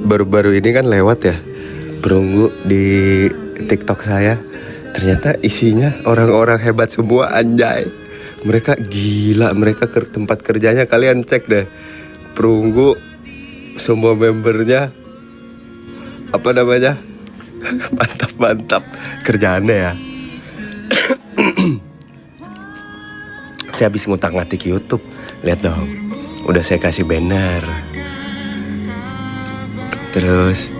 baru-baru ini kan lewat ya Perunggu di TikTok saya. Ternyata isinya orang-orang hebat semua, anjay. Mereka gila, mereka ke tempat kerjanya kalian cek deh. Perunggu semua membernya apa namanya? Mantap-mantap kerjaannya ya. Saya habis ngutak-ngatik YouTube. Lihat dong, udah saya kasih banner. Terus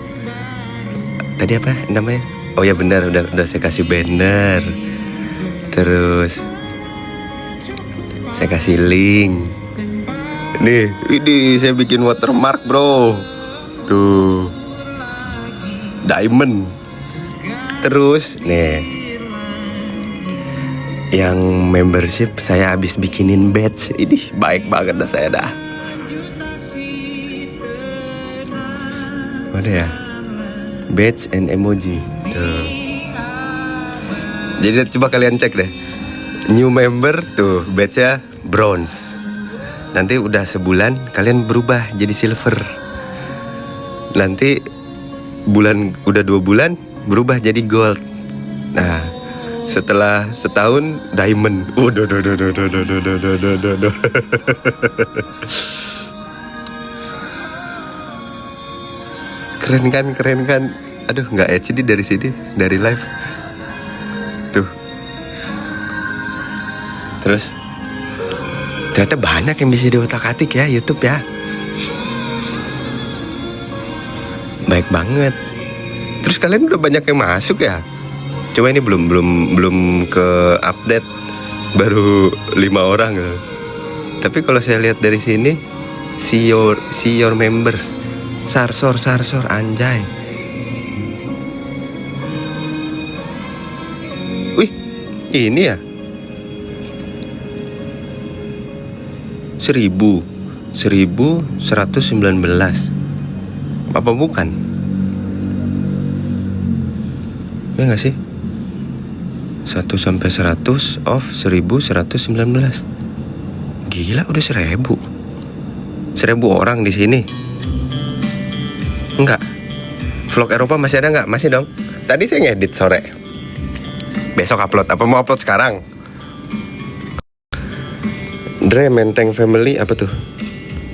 tadi apa namanya? Oh ya benar, udah saya kasih banner. Terus saya kasih link. Nih, ini saya bikin watermark, bro. Tuh, diamond. Terus nih, yang membership saya habis bikinin badge. Ini baik banget dah saya dah. Mana ya? Badge and emoji. Tuh. Jadi coba kalian cek deh. New member tuh badge-nya bronze. Nanti udah sebulan kalian berubah jadi silver. Nanti udah 2 bulan berubah jadi gold. Nah, setelah setahun diamond. Keren kan. Aduh, nggak HD dari sini, dari live. Tuh. Terus ternyata banyak yang bisa diotak-atik ya YouTube ya. Baik banget. Terus kalian udah banyak yang masuk ya? Coba ini belum ke update, baru 5 orang ya. Tapi kalau saya lihat dari sini, see your members. Sarsor anjay. Wih, ini ya 1119. Apa bukan? Ya nggak sih? 1 sampai 100 off 1119. Gila, udah 1000 orang di sini. Enggak. Vlog Eropa masih ada nggak? Masih dong. Tadi saya ngedit sore. Besok upload. Apa mau upload sekarang? Dre, Menteng Family apa tuh?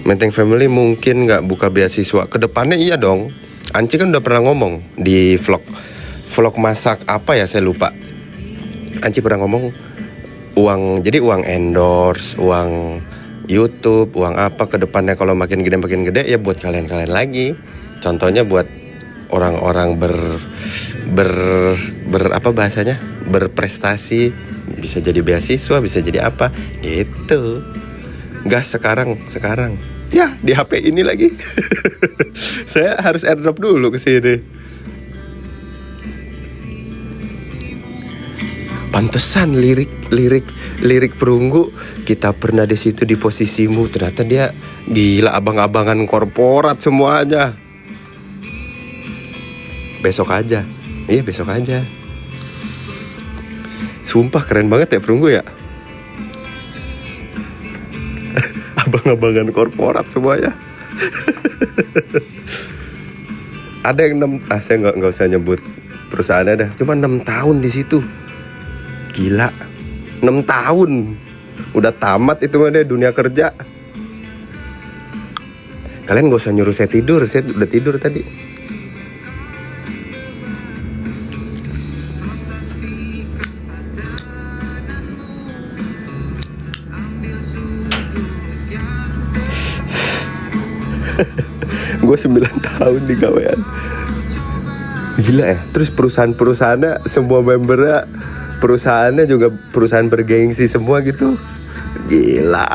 Menteng Family mungkin nggak buka beasiswa. Kedepannya iya dong. Anci kan udah pernah ngomong di vlog masak apa ya, saya lupa. Anci pernah ngomong uang endorse, uang YouTube, uang apa kedepannya kalau makin gede ya buat kalian lagi. Contohnya buat orang-orang apa bahasanya, berprestasi, bisa jadi beasiswa, bisa jadi apa gitu. Gas sekarang ya di HP ini lagi. Saya harus airdrop dulu ke sini. Pantesan lirik Perunggu, kita pernah di situ di posisimu. Ternyata dia gila, abang-abangan korporat semuanya. Besok aja. Iya, besok aja. Sumpah keren banget ya Perunggu ya. Abang-abangan korporat semuanya. Ada yang 6, saya nggak usah nyebut perusahaannya dah. Cuma 6 tahun di situ. Gila, 6 tahun. Udah tamat itu mah deh dunia kerja. Kalian gak usah nyuruh saya tidur. Saya udah tidur tadi. Gue 9 tahun di gawean. Gila ya. Terus perusahaannya semua membernya, perusahaannya juga perusahaan bergengsi semua gitu. Gila.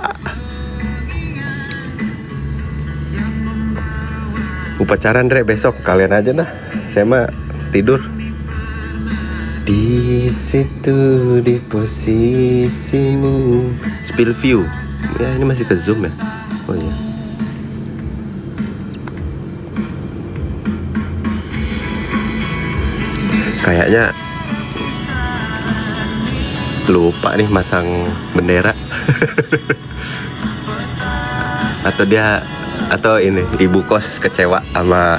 Upacara Andre besok, kalian aja nah. Saya mah tidur. Di situ di posisimu. Spill view. Ya ini masih ke zoom ya. Oh iya. Kayaknya lupa nih masang bendera. Atau dia Atau ini ibu kos kecewa sama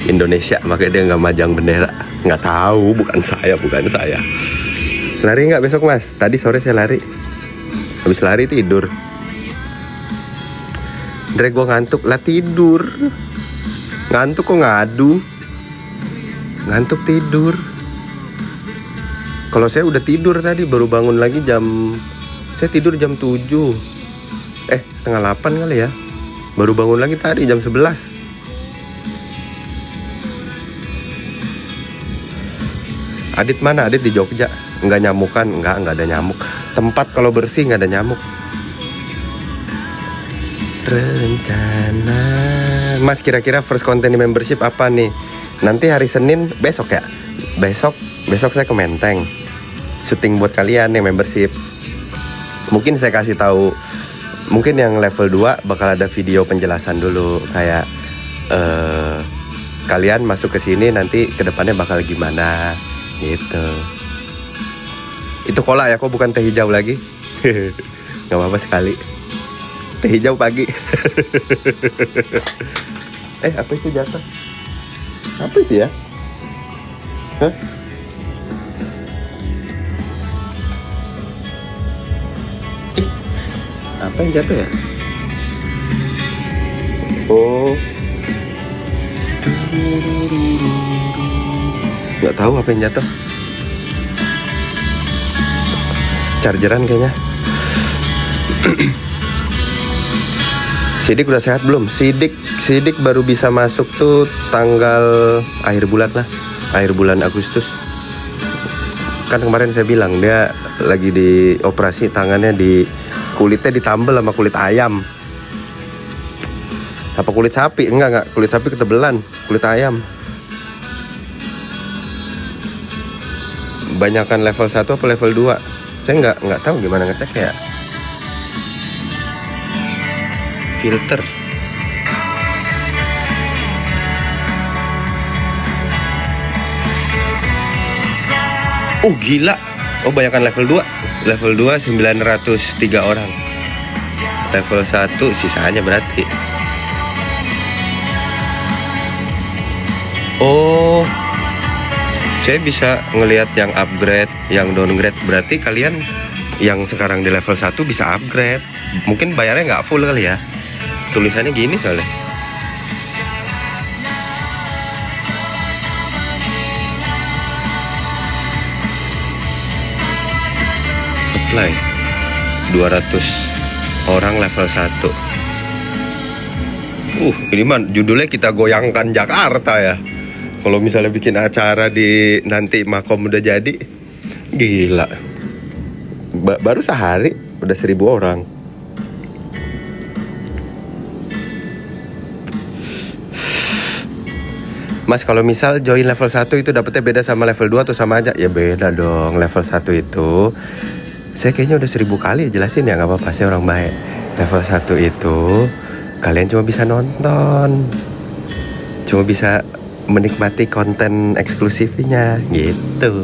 Indonesia makanya dia nggak majang bendera. Nggak tahu, bukan saya. Lari nggak besok mas? Tadi sore saya lari. Habis lari tidur. Dre gue ngantuk lah tidur. Ngantuk kok ngadu. Ngantuk tidur. Kalau saya udah tidur tadi, baru bangun lagi saya tidur jam 7. Setengah 8 kali ya. Baru bangun lagi tadi jam 11. Adit mana? Adit di Jogja. Nggak nyamukan? Nggak ada nyamuk. Tempat kalau bersih nggak ada nyamuk. Rencana Mas, kira-kira first content di membership apa nih? Nanti hari Senin, besok ya? Besok saya ke Menteng syuting buat kalian yang membership. Mungkin saya kasih tahu, mungkin yang level 2 bakal ada video penjelasan dulu. Kayak kalian masuk ke sini nanti kedepannya bakal gimana gitu. Itu cola ya, kok bukan teh hijau lagi. Gak apa-apa sekali. Teh hijau pagi. Apa itu jatuh? Apa itu ya? Hah? Apa yang jatuh ya? Oh. Gak tahu apa yang jatuh. Chargeran kayaknya. Sidik udah sehat belum? Sidik baru bisa masuk tuh tanggal akhir bulan lah. Akhir bulan Agustus. Kan kemarin saya bilang dia lagi di operasi, tangannya kulitnya ditambel sama kulit ayam. Apa kulit sapi? Enggak, kulit sapi ketebelan, kulit ayam. Banyakan level 1 apa level 2? Saya nggak tahu gimana ngecek ya. Filter. Gila. Banyakan level 2. Level 2 903 orang. Level 1 sisanya berarti. Saya bisa ngelihat yang upgrade, yang downgrade. Berarti kalian yang sekarang di level 1 bisa upgrade. Mungkin bayarnya nggak full kali ya. Tulisannya gini soalnya. Apply 200 orang level 1. Ini mah judulnya kita goyangkan Jakarta ya. Kalau misalnya bikin acara di nanti Makom udah jadi, gila. Baru sehari udah 1000 orang. Mas, kalau misal join level 1 itu dapetnya beda sama level 2 atau sama aja? Ya beda dong. Level 1 itu saya kayaknya udah 1000 kali jelasin ya, nggak apa-apa, saya orang baik. Level 1 itu kalian cuma bisa nonton, cuma bisa menikmati konten eksklusifnya gitu.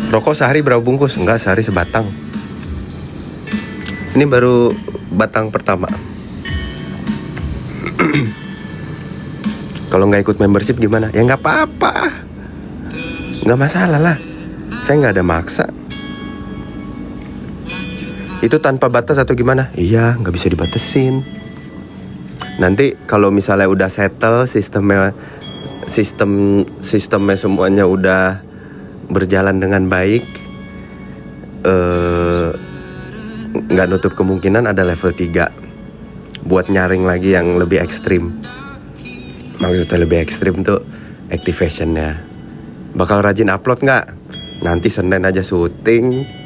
Rokok sehari berapa bungkus? Enggak, sehari sebatang. Ini baru batang pertama. Kalau nggak ikut membership gimana? Ya nggak apa-apa, nggak masalah lah. Saya nggak ada maksa. Itu tanpa batas atau gimana? Iya, nggak bisa dibatesin. Nanti kalau misalnya udah settle sistemnya semuanya udah berjalan dengan baik, nggak nutup kemungkinan ada level 3 buat nyaring lagi yang lebih ekstrim. Maksudnya lebih ekstrim tuh activationnya. Bakal rajin upload nggak? Nanti Senin aja syuting.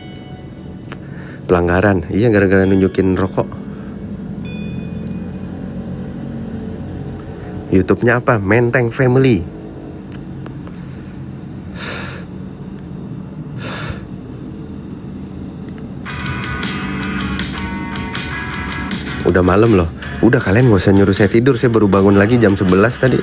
Pelanggaran, iya gara-gara nunjukin rokok. YouTube-nya apa? Menteng Family. Udah malam loh. Udah, kalian gak usah nyuruh saya tidur. Saya baru bangun lagi jam 11 tadi.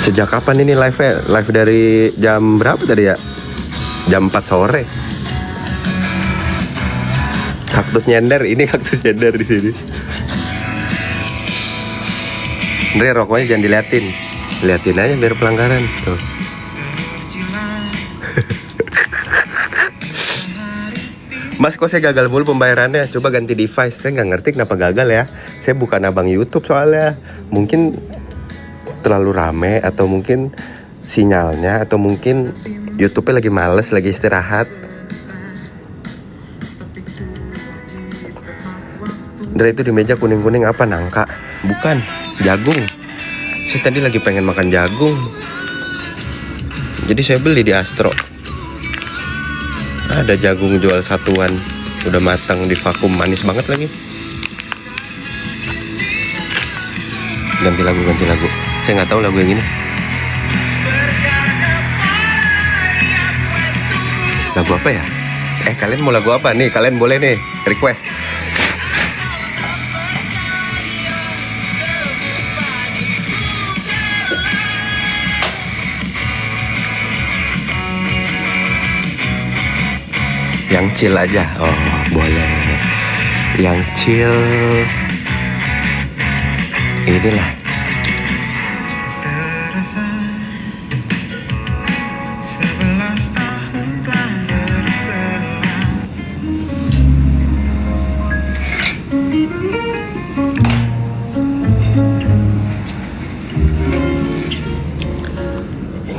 Sejak kapan ini live-nya? Live dari jam berapa tadi ya? Jam 4 sore. Kaktus nyender, ini kaktus nyender di sini. Andre, rokoknya jangan diliatin. Liatin aja biar pelanggaran. Tuh. Mas, kok saya gagal mulu pembayarannya? Coba ganti device. Saya nggak ngerti kenapa gagal ya. Saya bukan abang YouTube soalnya. Mungkin terlalu rame, atau mungkin sinyalnya, atau mungkin YouTube-nya lagi males, lagi istirahat. Dari itu di meja kuning-kuning apa? Nangka? Bukan, jagung. Saya tadi lagi pengen makan jagung, jadi saya beli di Astro. Ada jagung jual satuan, udah matang di vakum, manis banget lagi. Ganti lagu. Saya nggak tahu lagu yang ini. Lagu apa ya? Kalian mau lagu apa nih? Kalian boleh nih request. Yang chill aja. Oh, boleh. Yang chill. Inilah.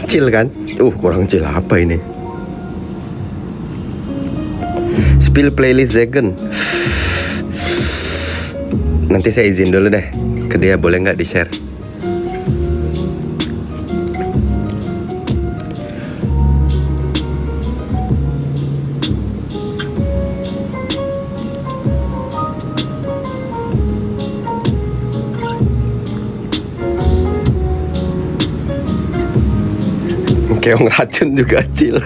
Chill kan? Kurang chill apa ini? Spill playlist Zegen. Nanti saya izin dulu deh ke dia, boleh nggak di-share? Keong racun juga chill.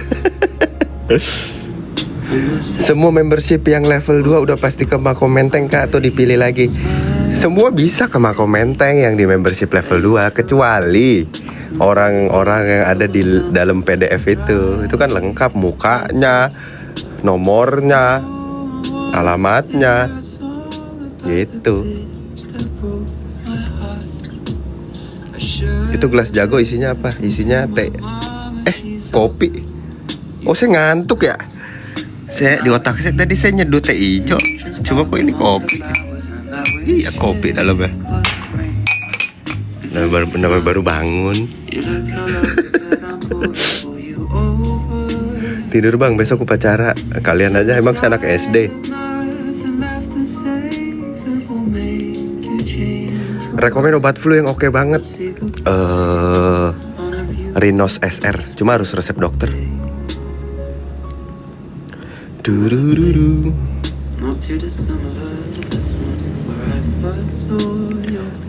Semua membership yang level 2 udah pasti ke Mako Menteng kah, atau dipilih lagi? Semua bisa ke Mako Menteng yang di membership level 2, kecuali orang-orang yang ada di dalam PDF itu. Itu kan lengkap, mukanya, nomornya, alamatnya, gitu. Itu gelas jago isinya apa? Isinya teh, kopi. Oh, saya ngantuk ya. Saya di otak saya tadi saya nyeduh teh hijau, cuma kok ini kopi. Iya, kopi dalamnya. Baru bangun. Tidur bang, besok upacara. Kalian aja, emang saya anak SD. Rekomen obat flu yang oke banget. Rhinos SR, cuma harus resep dokter.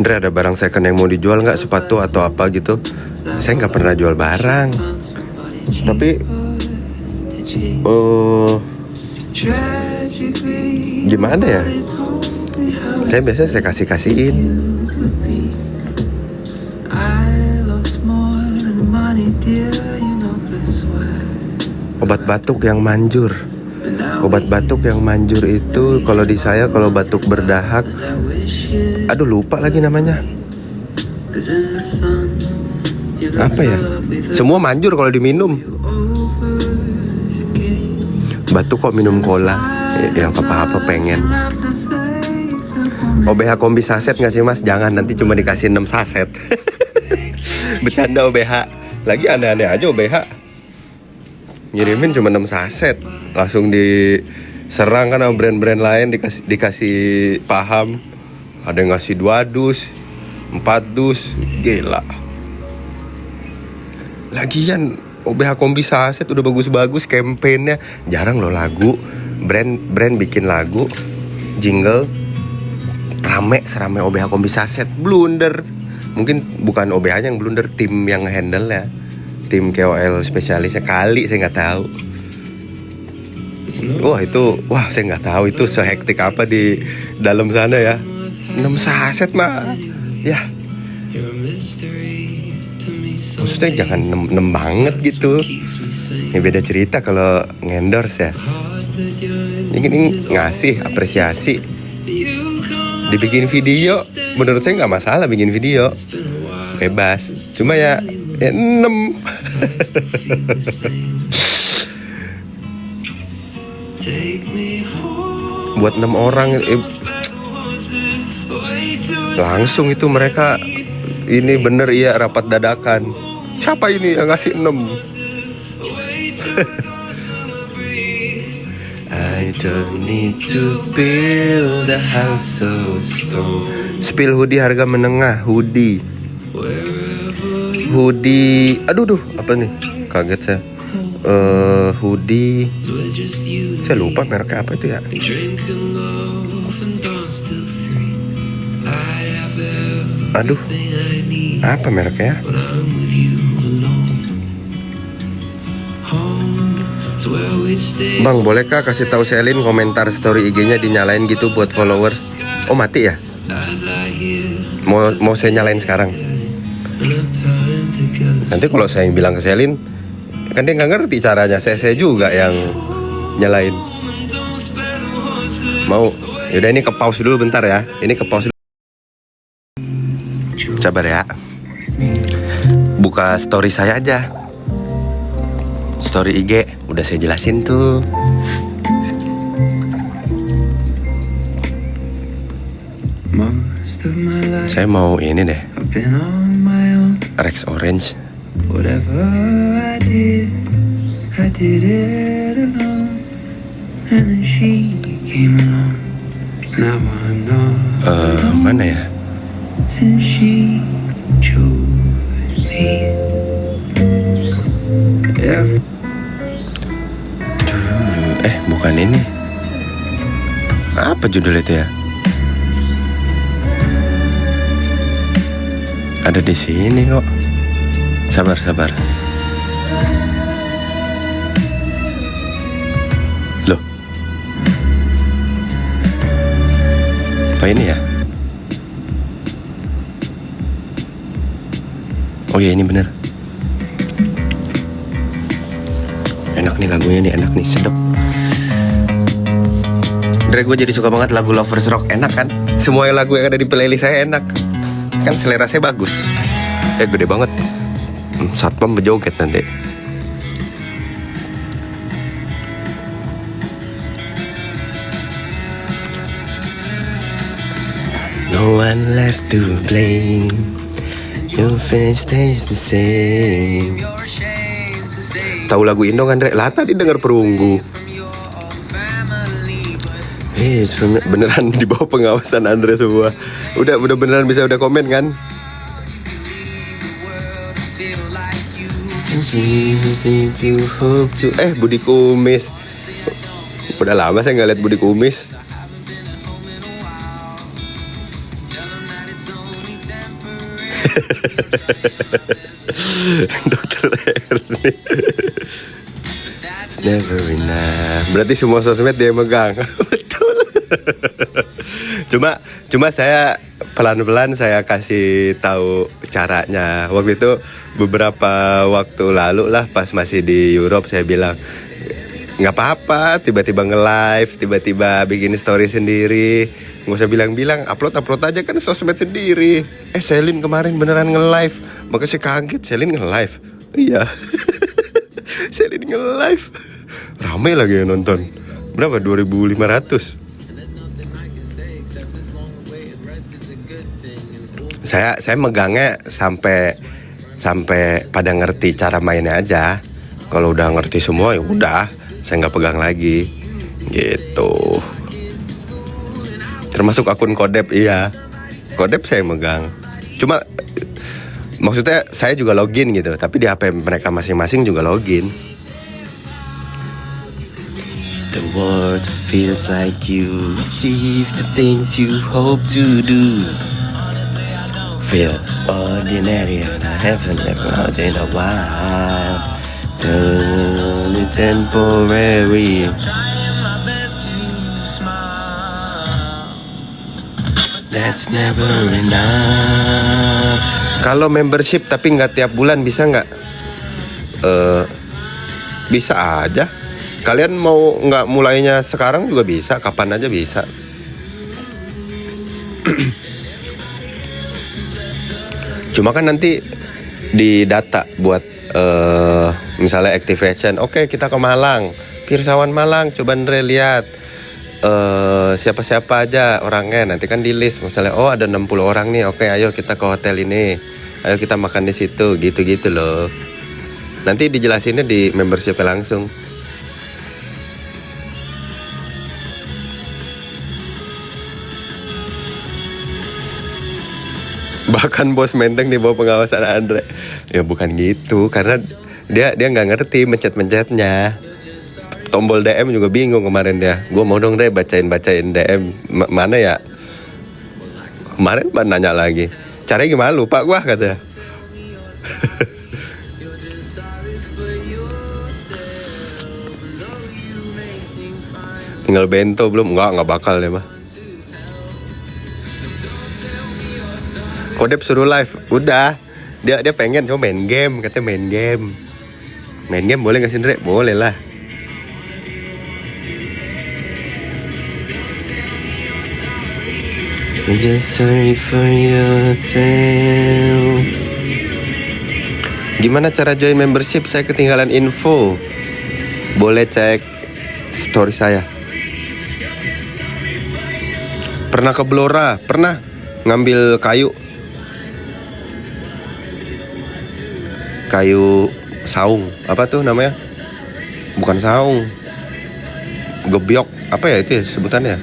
Andre, ada barang second yang mau dijual nggak? Sepatu atau apa gitu? Saya nggak pernah jual barang. Tapi gimana ya? Saya biasanya saya kasihin. Obat batuk yang manjur. Obat batuk yang manjur itu kalau di saya, kalau batuk berdahak, aduh lupa lagi namanya. Apa ya? Semua manjur kalau diminum. Batuk kok minum cola? Ya apa-apa pengen. OBH kombi saset nggak sih mas? Jangan, nanti cuma dikasih 6 saset. Bercanda OBH. Lagi aneh-aneh aja OBH. Ngirimin cuma 6 saset, langsung diserang kan sama brand-brand lain, dikasih paham. Ada yang ngasih 2 dus, 4 dus, gila. Lagian OBH kombi saset udah bagus-bagus campaignnya, jarang loh lagu. Brand bikin lagu, jingle, rame serame OBH kombi saset, blunder. Mungkin bukan OBH yang blunder, tim yang handle ya. Tim KOL spesialisnya kali, saya nggak tahu. Wah saya nggak tahu itu sehektik apa di dalam sana ya. 6 saset mah, ya. Maksudnya jangan nem banget gitu. Ini beda cerita kalau ngendorse ya. Ini ngasih apresiasi, dibikin video, menurut saya nggak masalah bikin video, bebas. Cuma ya 6. Buat 6 orang langsung itu mereka ini bener ya rapat dadakan. Siapa ini yang ngasih 6? I don't need to build a house so strong. Spill hoodie harga menengah, hoodie. Aduh, apa nih? Kaget saya. Hoodie. Saya lupa mereknya apa itu ya. Aduh, apa mereknya? Bang, bolehkah kasih tahu Selin komentar story IG-nya dinyalain gitu buat followers? Oh, mati ya? Mau saya nyalain sekarang? Nanti kalau saya bilang ke Selin, kan dia nggak ngerti caranya. Saya juga yang nyalain. Mau? Yaudah, ini ke pause dulu bentar ya. Ini ke pause dulu. Sabar ya. Buka story saya aja. Story IG udah saya jelasin tuh. Saya mau ini deh, Rex Orange. Mana ya? Bukan ini. Apa judul itu ya? Ada di sini kok. Sabar. Loh. Apa ini ya? Oh iya, ini bener. Enak nih lagunya nih, enak nih, sedap. Dari gue jadi suka banget lagu Lovers Rock, enak kan? Semua lagu yang ada di playlist saya enak. Kan selera saya bagus. Gede banget. Satpam berjoget nanti. No one left to blame. Your face stays the same. Tahu lagu Indo kan, Dre? Lah tadi denger Perunggu. Beneran di bawah pengawasan Andre semua. Udah beneran bisa udah komen kan? Budi Kumis. Udah lama saya nggak lihat Budi Kumis. Dokter Erni. It's never enough. Berarti semua sosmed dia megang. Betul. Cuma saya pelan-pelan saya kasih tahu caranya. Waktu itu beberapa waktu lalu lah, pas masih di Europe, saya bilang nggak apa-apa tiba-tiba nge-live, tiba-tiba bikin story sendiri. Nggak usah bilang-bilang, upload aja kan sosmed sendiri. Selin kemarin beneran nge-live. Makanya saya kaget, Selin nge-live. Iya. Selin nge-live. Ramai lagi yang nonton. Berapa? 2.500. Saya megangnya sampai pada ngerti cara mainnya aja. Kalau udah ngerti semua ya udah, saya nggak pegang lagi. Gitu. Termasuk akun Kodep, iya. Kodep saya megang. Cuma maksudnya saya juga login gitu, tapi di HP mereka masing-masing juga login. The world feels like you achieve the things you hope to do. Feel ordinary and I haven't ever in a while. Turn it temporary. That's never enough. Kalau membership tapi nggak tiap bulan bisa nggak? Bisa aja. Kalian mau nggak mulainya sekarang juga bisa, kapan aja bisa. Cuma kan nanti di data buat misalnya activation. Oke, kita ke Malang, Pirsawan Malang, coba Andre lihat siapa-siapa aja orangnya. Nanti kan di list misalnya, oh ada 60 orang nih. Oke, ayo kita ke hotel ini. Ayo kita makan di situ, gitu-gitu loh. Nanti dijelasinnya di membership langsung. Bahkan bos Menteng di bawah pengawasan Andre. Ya bukan gitu, karena dia nggak ngerti mencet-mencetnya. Tombol DM juga bingung kemarin dia. Gue mau dong deh bacain DM mana ya. Kemarin nanya lagi. Caranya gimana lupa gue kata. Tinggal bento belum? Nggak bakal deh mah. Kodep suruh live, udah. Dia pengen coba main game, katanya main game. Main game boleh nggak sih Andre? Boleh lah. Just sorry for yourself. Gimana cara join membership? Saya ketinggalan info. Boleh cek story saya. Pernah ke Blora? Pernah ngambil kayu saung, apa tuh namanya? Bukan saung, gebyok, apa ya itu ya sebutannya?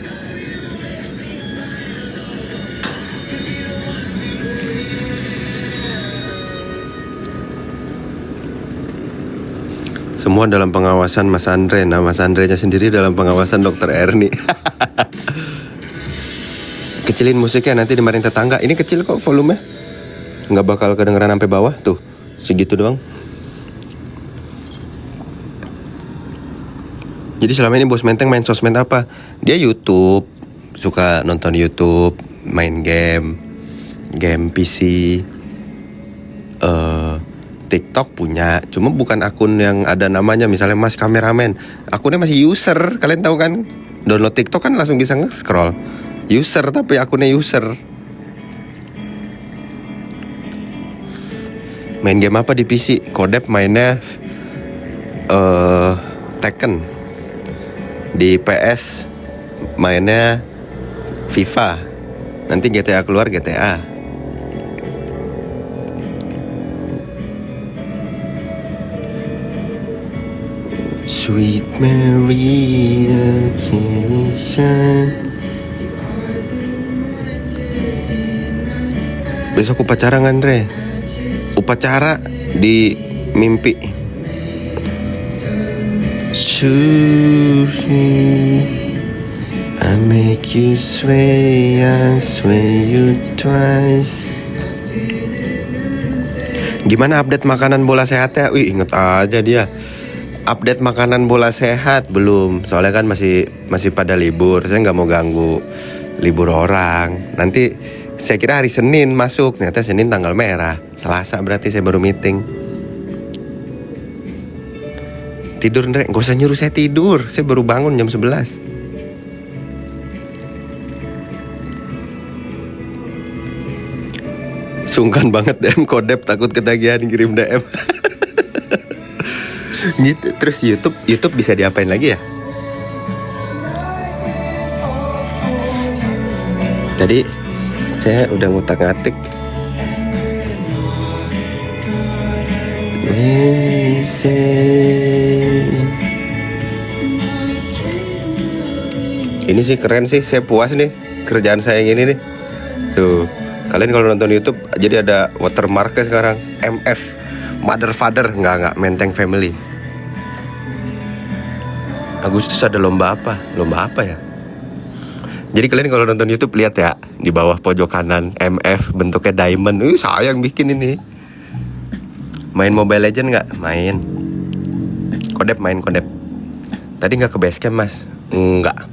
Semua dalam pengawasan Mas Andre. Nah, Mas Andre nya sendiri dalam pengawasan Dokter Erni. Kecilin musiknya, nanti dimarahin tetangga. Ini kecil kok volume, nggak bakal kedengeran sampai bawah tuh. Segitu doang. Jadi selama ini bos Menteng main sosmed apa? Dia YouTube, suka nonton YouTube, main game PC, TikTok punya, cuma bukan akun yang ada namanya misalnya Mas Kameramen. Akunnya masih user, kalian tahu kan? Download TikTok kan langsung bisa nge-scroll. User tapi akunnya user. Main game apa di PC? Kodep mainnya Tekken. Di PS mainnya FIFA. Nanti GTA keluar GTA. Sweet Maria Kitchen. Besok upacara nggak Andre? Upacara di mimpi. Choose me, I make you sway, I sway you twice. Gimana update makanan bola sehatnya? Wih, inget aja dia. Update makanan bola sehat belum, soalnya kan masih pada libur. Saya nggak mau ganggu libur orang. Nanti saya kira hari Senin masuk, ternyata Senin tanggal merah. Selasa berarti saya baru meeting. Tidur Andre, gak usah nyuruh saya tidur. Saya baru bangun jam 11. Sungkan banget DM Kodep, takut ketagihan kirim DM. Gitu. Terus YouTube bisa diapain lagi ya? Tadi saya udah ngutak-ngatik. Ini sih keren sih, saya puas nih kerjaan saya yang ini nih. Tuh, kalian kalau nonton YouTube jadi ada watermarknya sekarang, MF, Mother Father, nggak Menteng Family. Agustus ada lomba apa ya? Jadi kalian kalau nonton YouTube lihat ya, di bawah pojok kanan MF bentuknya diamond. Saya yang bikin ini. Main Mobile Legend nggak? Main. Kodep main Kodep. Tadi nggak ke base camp mas? Nggak.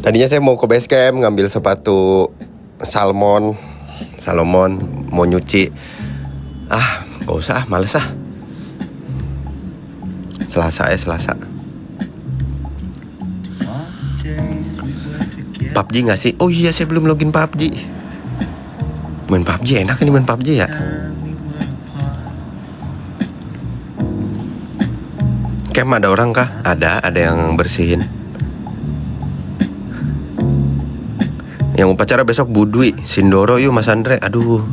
Tadinya saya mau ke base camp ngambil sepatu Salomon mau nyuci. Gak usah, males Selasa. PUBG gak sih? Oh iya, saya belum login PUBG. Main PUBG enak ini, main PUBG ya. Camp ada orang kah? Ada yang bersihin. Yang upacara besok Budwi, Sindoro yuk Mas Andre. Aduh,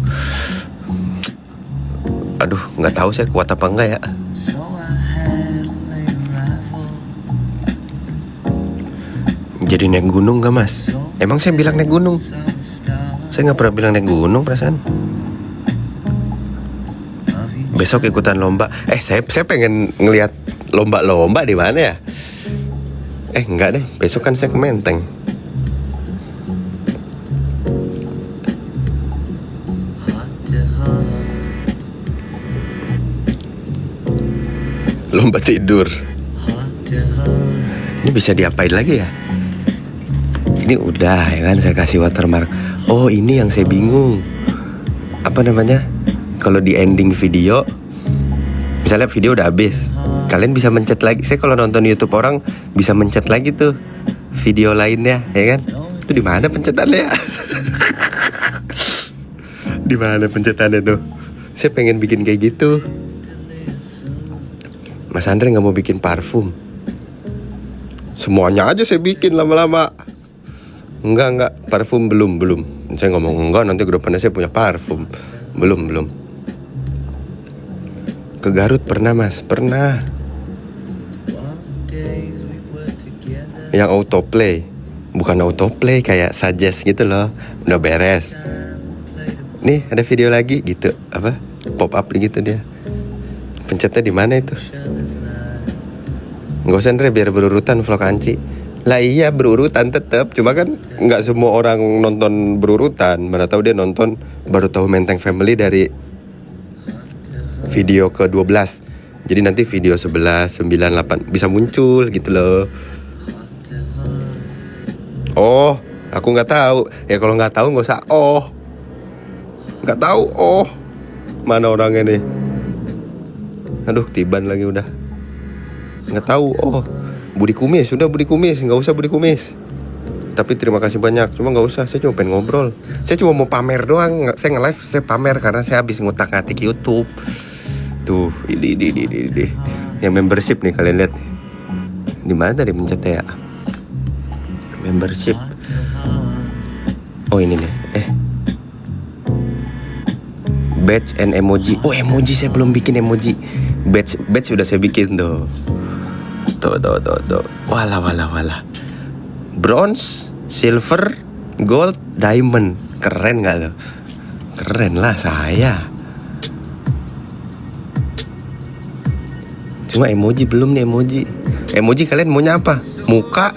nggak tahu saya kuat apa enggak ya. Jadi naik gunung nggak Mas? Emang saya bilang naik gunung? Saya nggak pernah bilang naik gunung perasaan. Besok ikutan lomba. Saya pengen ngelihat lomba di mana ya? Enggak deh, besok kan saya ke Menteng. Lomba tidur. Ini bisa diapain lagi ya? Ini udah ya kan, saya kasih watermark. Oh ini yang saya bingung, apa namanya, kalau di ending video, misalnya video udah habis, kalian bisa mencet lagi. Saya kalau nonton YouTube orang bisa mencet lagi tuh video lainnya, ya kan? Itu di mana pencetannya? Di mana pencetannya tuh? Saya pengen bikin kayak gitu. Mas Andre nggak mau bikin parfum? Semuanya aja saya bikin lama-lama. Enggak, parfum belum. Saya ngomong enggak, nanti ke depannya saya punya parfum. Belum. Ke Garut pernah Mas? Pernah. Yang autoplay. Bukan autoplay, kayak suggest gitu loh. Udah beres. Nih ada video lagi gitu. Apa? Pop up gitu dia. Pencetnya di mana itu? Nggak usah Andre, biar berurutan vlog Anci. Lah iya berurutan tetap, cuma kan nggak semua orang nonton berurutan. Mana tahu dia nonton baru tahu Menteng Family dari video ke-12. Jadi nanti video 11, 9, 8 bisa muncul gitu loh. Oh, aku nggak tahu. Ya kalau nggak tahu nggak usah. Nggak tahu. Mana orangnya nih? Aduh, tiban lagi udah. Nggak tahu. Budi Kumis, nggak usah Budi Kumis. Tapi terima kasih banyak, cuma nggak usah. Saya cuma pengen ngobrol. Saya cuma mau pamer doang. Saya nge-live, saya pamer karena saya habis ngutak-ngatik YouTube. Tuh, ini. Yang membership nih, kalian lihat. Di mana tadi pencetnya ya? Membership. Oh ini nih. Badge and emoji. Oh emoji, saya belum bikin emoji. Badge sudah saya bikin tuh. Tuh. Walah. Bronze, silver, gold, diamond. Keren gak lo? Keren lah saya. Cuma emoji belum nih, emoji. Emoji kalian maunya apa? Muka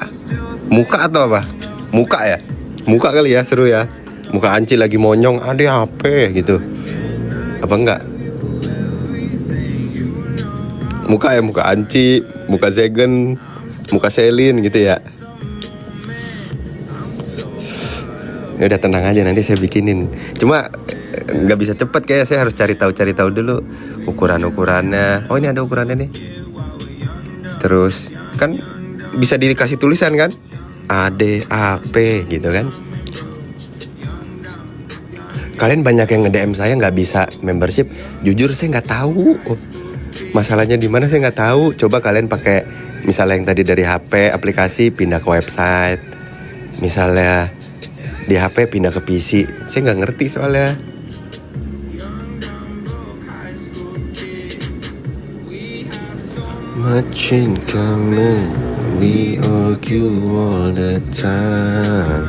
atau apa? Muka ya? Muka kali ya, seru ya. Muka Anci lagi monyong, ada apa gitu. Apa enggak? Muka Anci, muka Zegen, muka Selin gitu ya. Ya udah tenang aja, nanti saya bikinin. Cuma nggak bisa cepet, kayak saya harus cari tahu dulu ukurannya. Oh ini ada ukurannya nih. Terus kan bisa dikasih tulisan kan? AD, AP gitu kan. Kalian banyak yang nge-DM saya nggak bisa membership. Jujur saya nggak tahu. Masalahnya di mana saya nggak tahu. Coba kalian pakai misalnya yang tadi dari HP aplikasi pindah ke website. Misalnya di HP pindah ke PC. Saya nggak ngerti soalnya. Macin kamu, we argue all the time.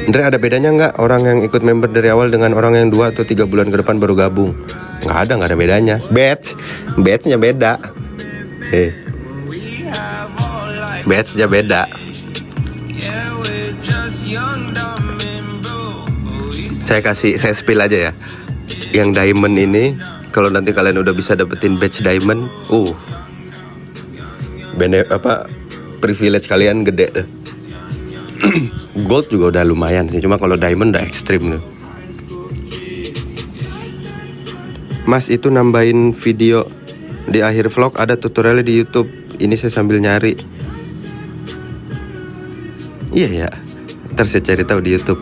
Andre, ada bedanya nggak orang yang ikut member dari awal dengan orang yang 2 atau 3 bulan ke depan baru gabung? Nggak ada bedanya. Batch-nya beda. Batch-nya beda. Saya spill aja ya. Yang diamond ini, kalau nanti kalian udah bisa dapetin badge diamond, privilege kalian gede tuh. Gold juga udah lumayan sih, cuma kalau diamond udah ekstrim tuh. Mas itu nambahin video di akhir vlog, ada tutorialnya di YouTube. Ini saya sambil nyari. Iya ya, ntar saya cari tahu di YouTube.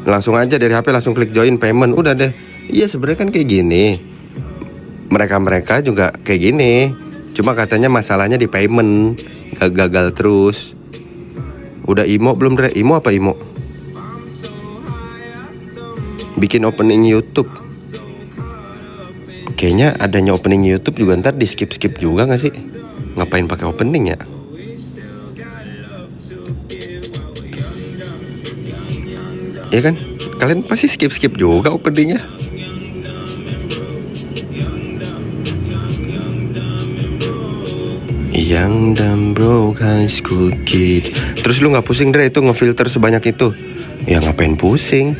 Langsung aja dari HP langsung klik join payment, udah deh. Iya sebenarnya kan kayak gini. Mereka juga kayak gini. Cuma katanya masalahnya di payment, gagal terus. Udah IMO belum Dre? IMO apa IMO? Bikin opening YouTube. Kayaknya adanya opening YouTube juga ntar di skip juga gak sih? Ngapain pakai opening ya? Iya kan? Kalian pasti skip juga openingnya. Young dan broke high school kid. Terus lu gak pusing Dre itu ngefilter sebanyak itu? Ya ngapain pusing?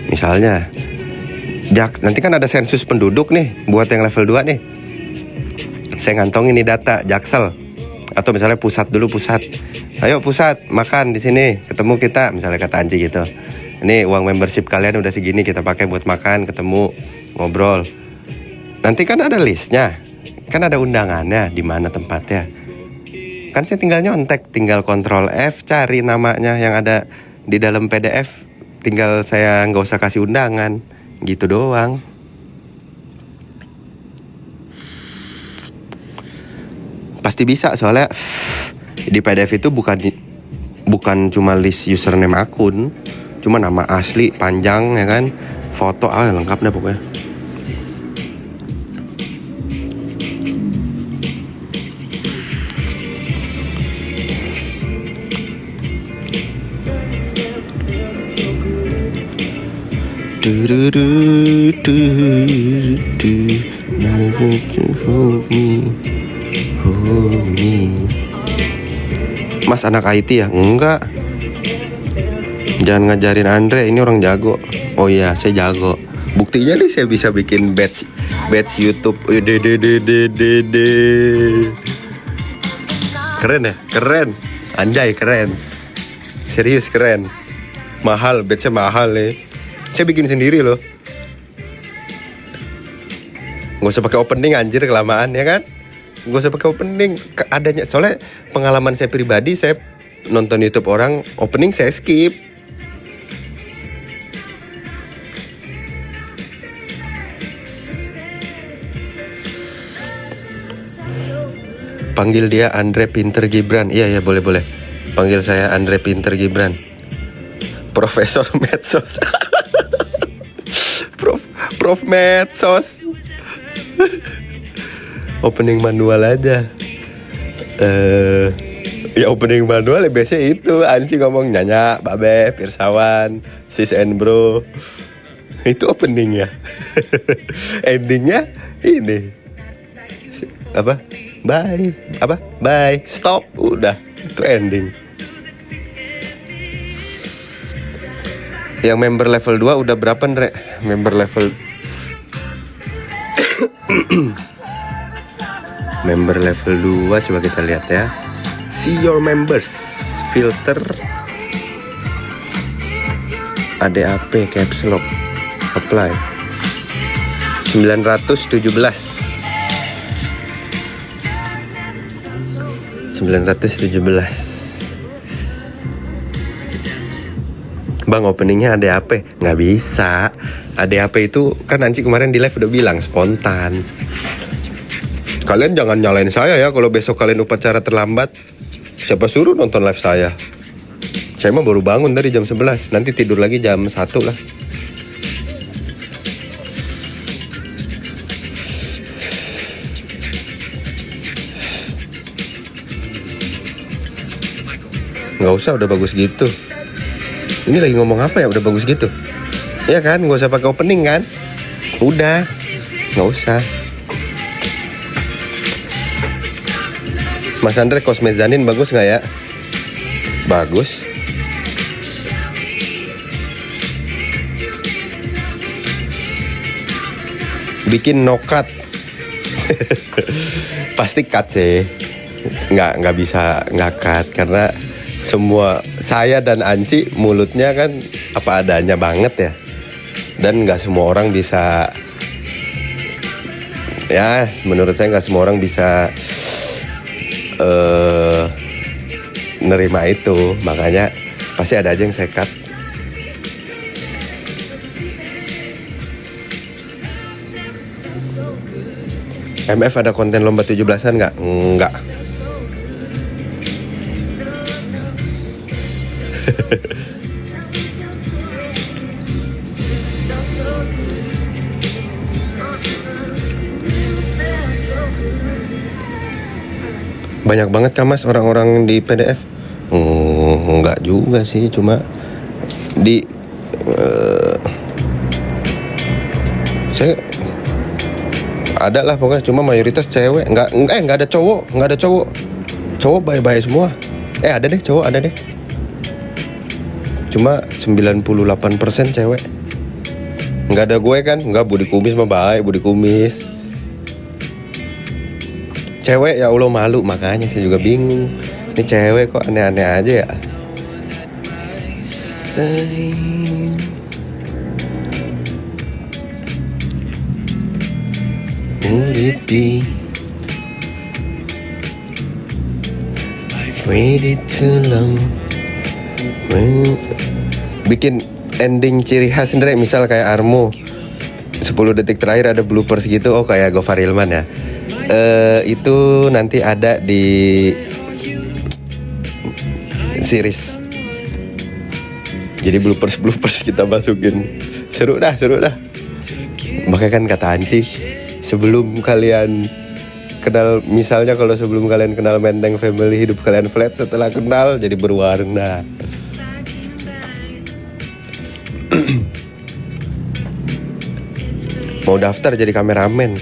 Misalnya nanti kan ada sensus penduduk nih, buat yang level 2 nih. Saya ngantongin nih data Jaksel. Atau misalnya pusat dulu, pusat. Ayo pusat, makan di sini, ketemu kita, misalnya kata Anji gitu. Ini uang membership kalian udah segini, kita pakai buat makan, ketemu, ngobrol. Nanti kan ada listnya, kan ada undangannya, di mana tempatnya. Kan saya tinggal nyontek, tinggal kontrol F, cari namanya yang ada di dalam PDF. Tinggal saya nggak usah kasih undangan, gitu doang. Pasti bisa soalnya di PDF itu bukan cuma list username akun, cuma nama asli panjang ya kan, foto lengkap dah pokoknya. Mas anak IT ya? Enggak. Jangan ngajarin Andre, ini orang jago. Oh iya, saya jago. Buktinya nih saya bisa bikin batch YouTube. Keren ya? Keren. Anjay, keren. Serius keren. Mahal, batchnya mahal nih. Saya bikin sendiri loh. Gak usah pakai opening anjir, kelamaan ya kan? Gak usah pakai opening. Adanya soalnya pengalaman saya pribadi, saya nonton YouTube orang opening saya skip. Panggil dia Andre Pinter Gibran. Iya boleh. Panggil saya Andre Pinter Gibran. Profesor Medsos. Prof Medsos. Opening manual aja. Ya opening manual ya biasanya itu Anci ngomong Nyanya, Babe, Pirsawan, Sis and Bro. Itu openingnya. Endingnya ini apa? Bye, stop, udah itu ending. Yang member level 2 udah berapa Ndre? Member level Member level 2 coba kita lihat ya. See your members, filter ADAP caps lock, apply 917 Bang openingnya ADAP. Nggak bisa. ADAP itu kan Anci kemarin di live udah bilang spontan. Kalian jangan nyalain saya ya kalau besok kalian upacara terlambat. Siapa suruh nonton live saya? Saya mah baru bangun dari jam 11. Nanti tidur lagi jam 1 lah. Nggak usah, udah bagus gitu. Ini lagi ngomong apa ya, udah bagus gitu. Ya kan, nggak usah pakai opening kan. Udah, nggak usah. Mas Andre kos mezanin bagus nggak ya? Bagus. Bikin no cut. Pasti cut sih. Nggak bisa nggak cut karena semua saya dan Anci mulutnya kan apa adanya banget ya. Dan nggak semua orang bisa, ya menurut saya nggak semua orang bisa nerima itu. Makanya pasti ada aja yang saya cut. MF ada konten lomba 17-an nggak? Nggak. Banyak banget kan mas orang-orang di PDF? Enggak juga sih, cuma di saya ada lah pokoknya, cuma mayoritas cewek. Nggak ada cowok, cowok baik-baik semua. Ada deh cowok, ada deh, cuma 98% cewek. Nggak ada gue kan, nggak. Budi kumis mah baik, budi kumis. Cewek ya Allah malu, makanya saya juga bingung. Ini cewek kok aneh-aneh aja ya. Would it be waited too long? Bikin ending ciri khas sendiri, misal kayak Armo 10 detik terakhir ada bloopers gitu. Oh kayak Gofar Hilman ya. Itu nanti ada di series. Jadi bloopers kita masukin. Seru dah. Makanya kan kata Anci, sebelum kalian kenal, misalnya kalau sebelum kalian kenal Menteng Family, hidup kalian flat. Setelah kenal jadi berwarna. Nah. Mau daftar jadi kameramen,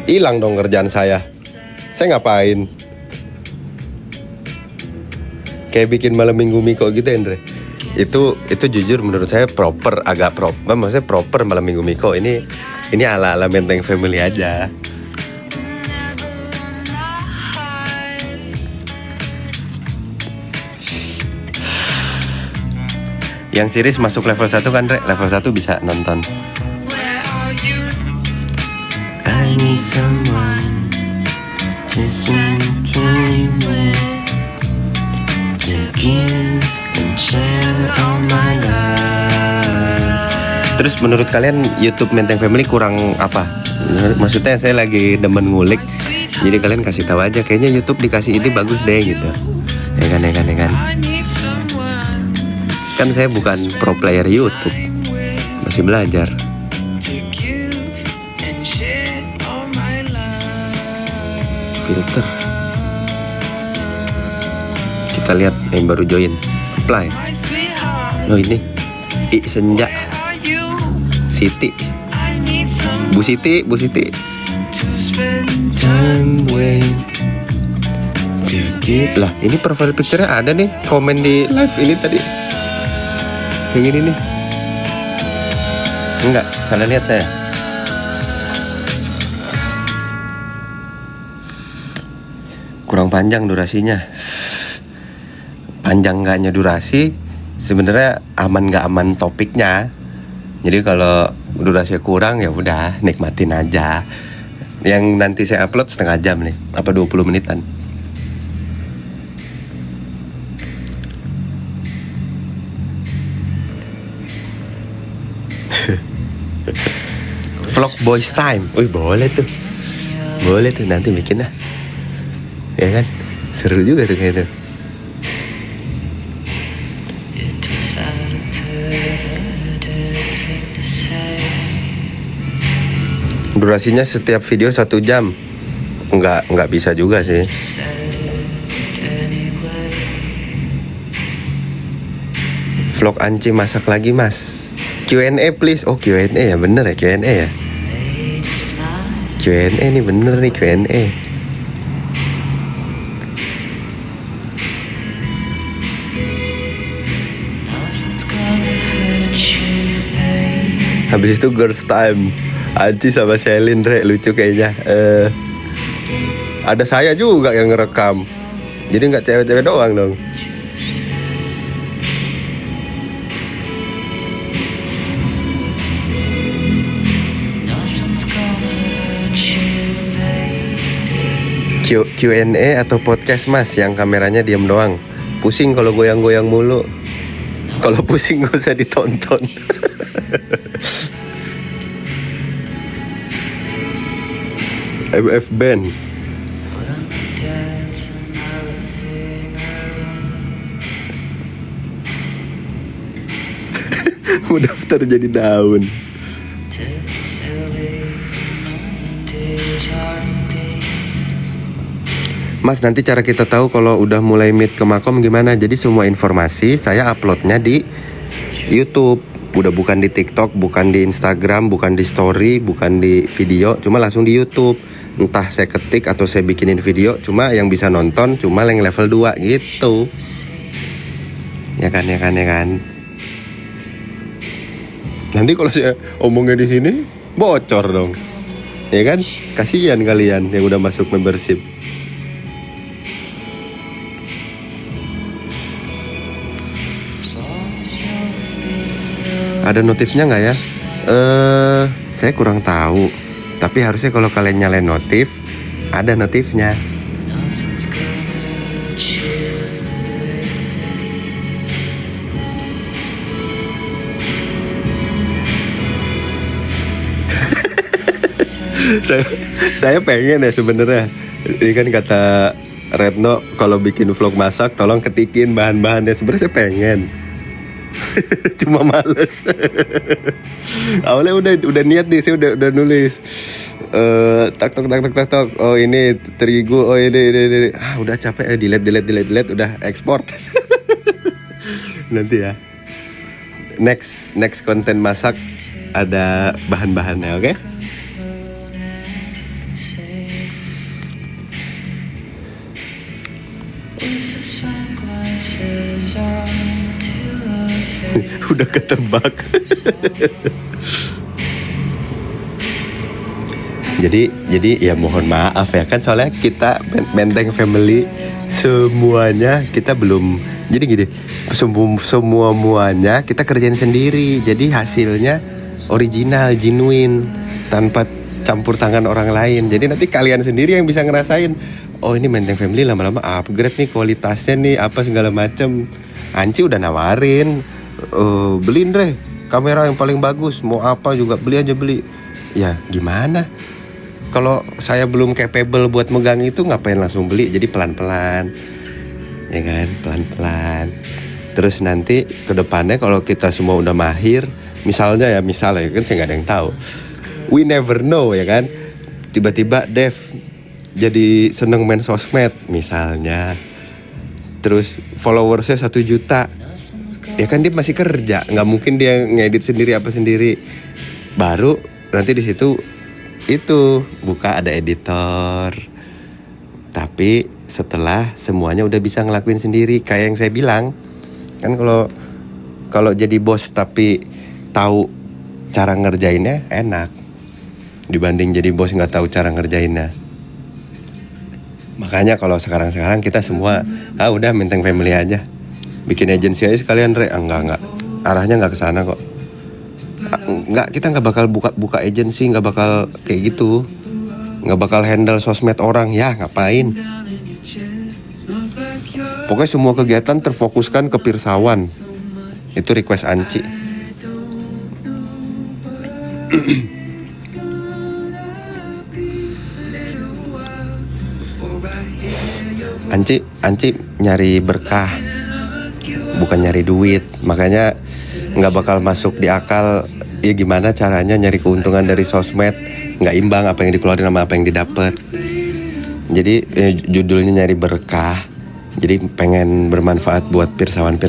hilang dong kerjaan saya. Saya ngapain? Kayak bikin malam minggu Miko gitu, Andre. Itu jujur menurut saya proper, agak proper. Maksudnya proper malam minggu Miko. Ini ala-ala Menteng Family aja. Yang series masuk level 1 kan, Re? Level 1 bisa nonton. I need someone to dream with, to give and share all my life. Terus menurut kalian YouTube Menteng Family kurang apa? Maksudnya saya lagi demen ngulik, jadi kalian kasih tahu aja. Kayaknya YouTube dikasih ini bagus deh gitu. Ya kan. Kan saya bukan pro player YouTube, masih belajar. Filter. Kita lihat yang baru join. Apply. Oh ini Senja, Siti, Bu Siti. Lah ini profile picture-nya ada nih. Komen di live ini tadi. Yang ini nih. Enggak, salah lihat saya. Kurang panjang durasinya. Panjang enggaknya durasi sebenarnya aman enggak aman topiknya. Jadi kalau durasinya kurang ya udah nikmatin aja. Yang nanti saya upload setengah jam nih, apa 20 menitan. Vlog boys time. Wih boleh tuh nanti bikin lah. Ya kan, seru juga tuh kayaknya. Durasinya setiap video 1 jam. Enggak bisa juga sih. Vlog Anci masak lagi mas. Q&A please. Oh Q&A ya, bener ya Q&A ya. Q&A nih bener nih Q&A. Habis itu girls time. Anci sama Selin, Re, lucu kayaknya. Ada saya juga yang ngerekam. Jadi nggak cewek-cewek doang dong. Q&A atau podcast mas yang kameranya diam doang. Pusing kalau goyang-goyang mulu. Kalau pusing gak usah ditonton. MF Band. Mau daftar jadi daun. Mas, nanti cara kita tahu kalau udah mulai meet ke Makom gimana? Jadi semua informasi saya uploadnya di YouTube. Udah bukan di TikTok, bukan di Instagram, bukan di story, bukan di video, cuma langsung di YouTube. Entah saya ketik atau saya bikinin video, cuma yang bisa nonton cuma yang level 2 gitu. Ya kan. Nanti kalau saya omongnya di sini bocor dong. Ya kan? Kasihan kalian yang udah masuk membership. Ada notifnya nggak ya? Saya kurang tahu. Tapi harusnya kalau kalian nyalain notif, ada notifnya. saya pengen ya sebenarnya. Ini kan kata Retno kalau bikin vlog masak tolong ketikin bahan-bahannya. Sebenarnya saya pengen. Cuma males. Awalnya udah niat nih, saya udah nulis. Tak. Oh ini terigu, oh ini. Udah capek, delete, udah ekspor. Nanti ya. Next konten masak ada bahan-bahannya, oke? Udah ketebak. jadi ya mohon maaf ya kan, soalnya kita Menteng Family semuanya kita belum, jadi gini, semuanya kita kerjain sendiri, jadi hasilnya original, genuine, tanpa campur tangan orang lain. Jadi nanti kalian sendiri yang bisa ngerasain, oh ini Menteng Family lama-lama upgrade nih kualitasnya nih apa segala macem. Anci udah nawarin, beliin deh kamera yang paling bagus, mau apa juga beli. Ya gimana, kalau saya belum capable buat megang itu ngapain langsung beli. Jadi pelan-pelan, ya kan, pelan-pelan. Terus nanti ke depannya kalau kita semua udah mahir, misalnya kan saya nggak ada yang tahu, we never know ya kan, tiba-tiba Dev jadi seneng main sosmed misalnya, terus followersnya 1 juta, ya kan dia masih kerja, nggak mungkin dia ngedit sendiri apa sendiri. Baru nanti di situ itu buka ada editor. Tapi setelah semuanya udah bisa ngelakuin sendiri, kayak yang saya bilang kan, kalau jadi bos tapi tahu cara ngerjainnya enak dibanding jadi bos nggak tahu cara ngerjainnya. Makanya kalau sekarang kita semua udah Menteng Family aja, bikin agensi aja sekalian, enggak, arahnya nggak ke sana kok. Nggak, kita nggak bakal buka agensi, nggak bakal kayak gitu, nggak bakal handle sosmed orang, ya ngapain. Pokoknya semua kegiatan terfokuskan ke Pirsawan. Itu request Anci. Anci nyari berkah, bukan nyari duit. Makanya nggak bakal masuk di akal. Ya gimana caranya nyari keuntungan dari sosmed, nggak imbang apa yang dikeluarin sama apa yang didapat. Jadi judulnya nyari berkah. Jadi pengen bermanfaat buat pirsawan.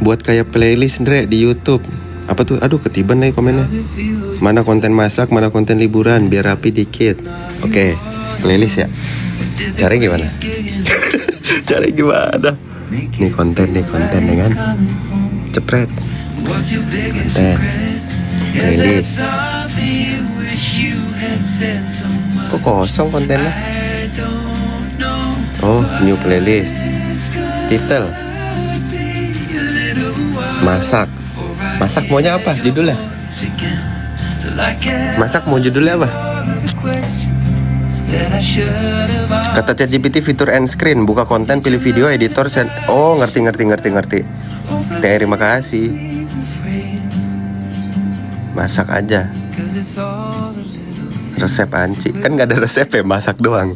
Buat kayak playlist Ndre di YouTube. Apa tuh? Aduh ketiban nih komennya. Mana konten masak, mana konten liburan, biar rapi dikit. Oke, playlist ya. Caranya gimana? Caranya gimana? Nih konten ya kan. Cepret. Konten. Playlist. Kok kosong kontennya? Oh, new playlist. Title. Masak. Masak maunya apa judulnya? Masak mau judulnya apa? Kata ChatGPT fitur end screen, buka konten, pilih video, editor, send. Oh, ngerti. Terima kasih. Masak aja. Resep Anci. Kan gak ada resep ya, masak doang.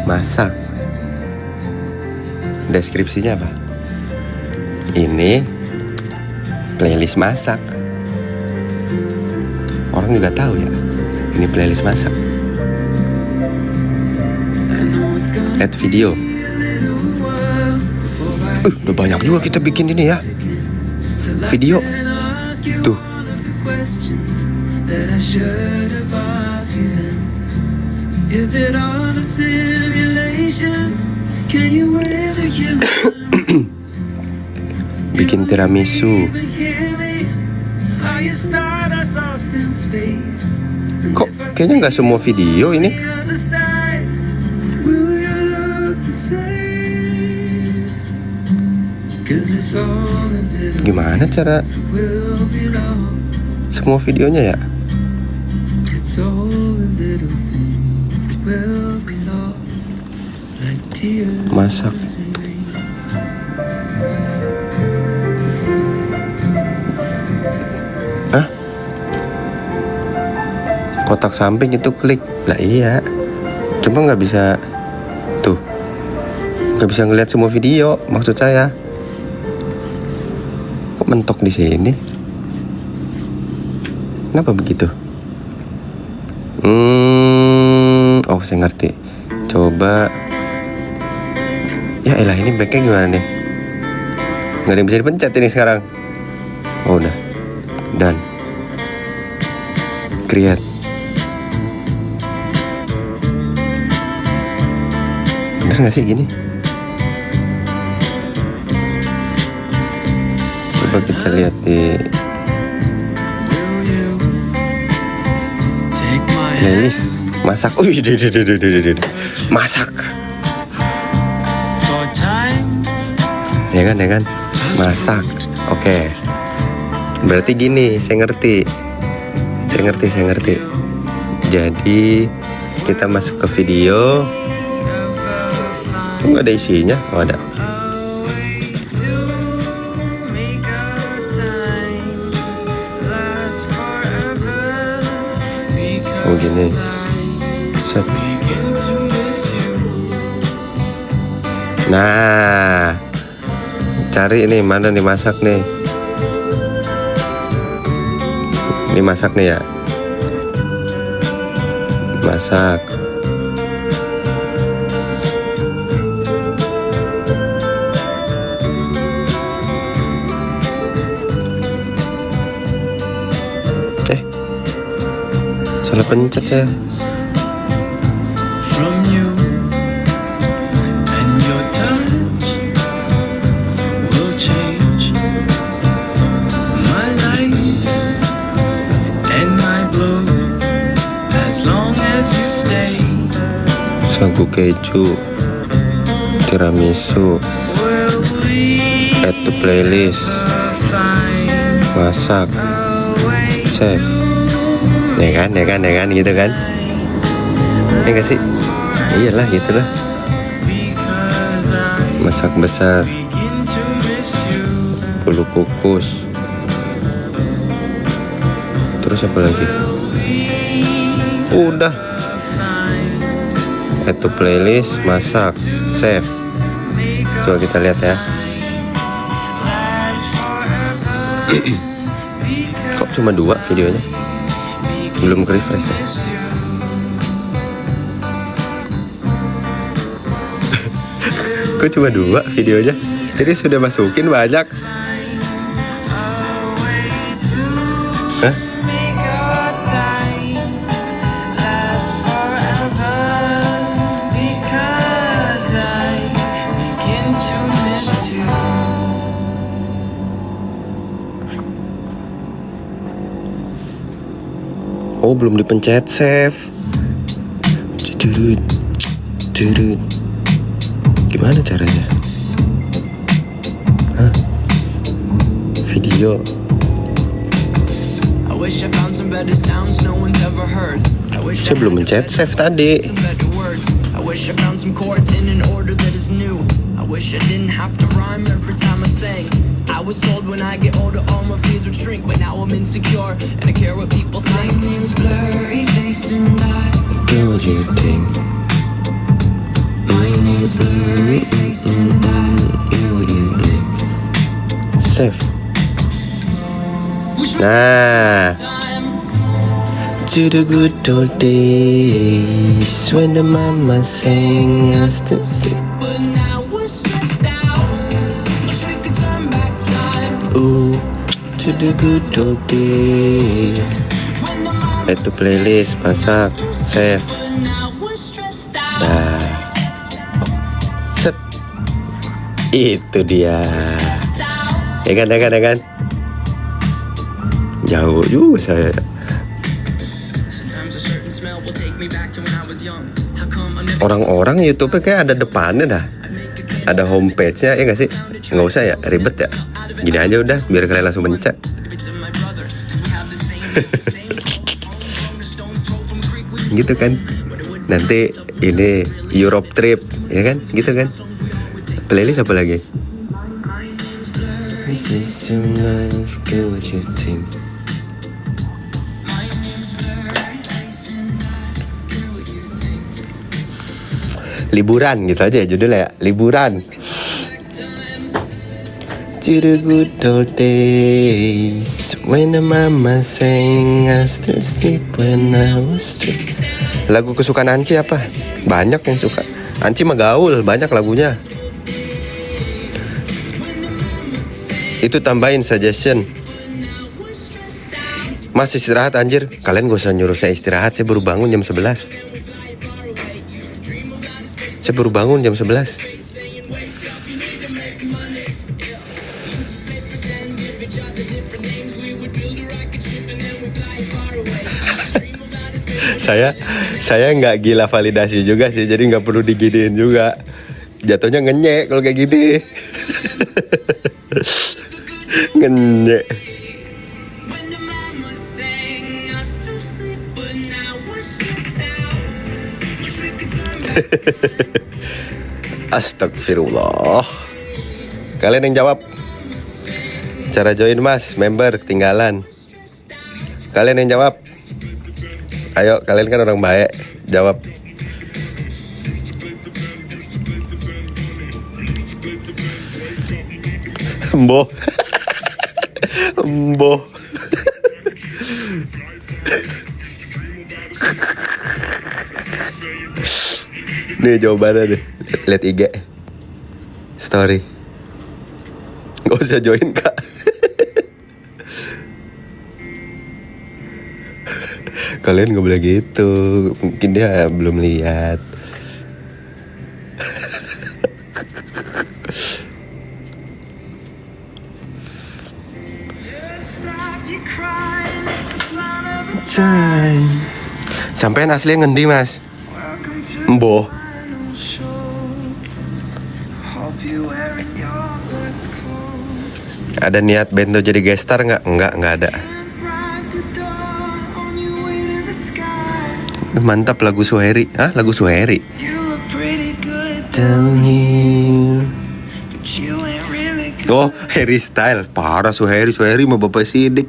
Masak. Deskripsinya apa? Ini playlist masak. Orang juga tahu ya, ini playlist masak. Add video. Udah banyak juga kita bikin ini ya. Video. Tuh. Bikin tiramisu. Kok kayaknya nggak semua video ini? Gimana cara semua videonya ya? Masak. Hah? Kotak samping itu klik. Lah iya. Cuma nggak bisa. Tuh. Nggak bisa ngeliat semua video. Maksud saya. Kok mentok di sini? Kenapa begitu? Oh, saya ngerti. Coba. Ya elah, ini backnya gimana nih? Nggak ada yang bisa dipencet ini sekarang. Oh udah. Dan create. Bener gak sih gini? Coba kita lihat di playlist. Masak. Masak. Ya kan? Masak. Oke. Berarti gini, saya ngerti. Jadi kita masuk ke video. Kok nggak ada isinya? Oh ada. Oh gini. Set. Nah, cari nih mana nih masak nih. Ini masak nih ya. Masak. Salah pencet saya. Sagu keju, tiramisu, add to playlist, masak, save. Ya kan, gitu kan? Ya nggak sih? Iyalah, gitulah. Masak besar, bulu kukus. Terus apa lagi? Udah. Add to playlist, masak, save. Coba kita lihat ya. Kok cuma 2 videonya? Belum ke refresh ya? Kok cuma 2 videonya? Jadi sudah masukin banyak. Hah? Oh, belum dipencet save. Gimana caranya? Hah? video. Saya belum mencet save tadi. I was told when I get older all my fears would shrink, but now I'm insecure and I care what people think. My name's blurry face and I care what you think. My name's blurry face and I care what you think. Save. Nah, to the good old days when the mama sang us to sleep. But now we're stressed out. Wish we could turn back time. Ooh, to the good old days. When the mama Itu playlist masak save. but now we're stressed out. Nah, set. Itu dia. Stressed out. Ya kan? Jauh juga saya. Sometimes a certain smell will take me back to when I was young. How come I'm never Orang-orang YouTube kayak ada depannya dah. Ada homepage-nya, ya nggak sih? Nggak usah ya, ribet ya. Gini aja udah, biar kalian langsung mencet. Gitu kan. Nanti ini Europe trip, ya kan? Gitu kan. Playlist apa lagi? This is your life, do what you think. Liburan gitu aja ya judulnya ya, liburan. To the good old days when the mama sang us to sleep when I was stressed. Lagu kesukaan Anci apa? Banyak yang suka. Anci mah gaul, banyak lagunya. Itu tambahin suggestion. Mas istirahat anjir. Kalian gak usah nyuruh saya istirahat, saya baru bangun jam 11. Saya baru bangun jam 11. Saya nggak gila validasi juga sih, jadi nggak perlu diginiin juga. Jatuhnya ngenyek kalau kayak gini. Ngenyek. Astagfirullah. Kalian yang jawab. Cara join mas, member ketinggalan. Kalian yang jawab. Ayo, kalian kan orang baik. Jawab. Embo. Embo. Nih jawabannya deh. Lihat IG story. Gak usah join kak. Kalian gak boleh gitu. Mungkin dia belum lihat. Sampean aslinya ngendi mas? Embo. Ada niat bento jadi gestar nggak? Nggak ada. Mantap lagu Suheri. Ah, lagu Suheri. Oh, Harry Style. Parah Suheri mau bapak sidik.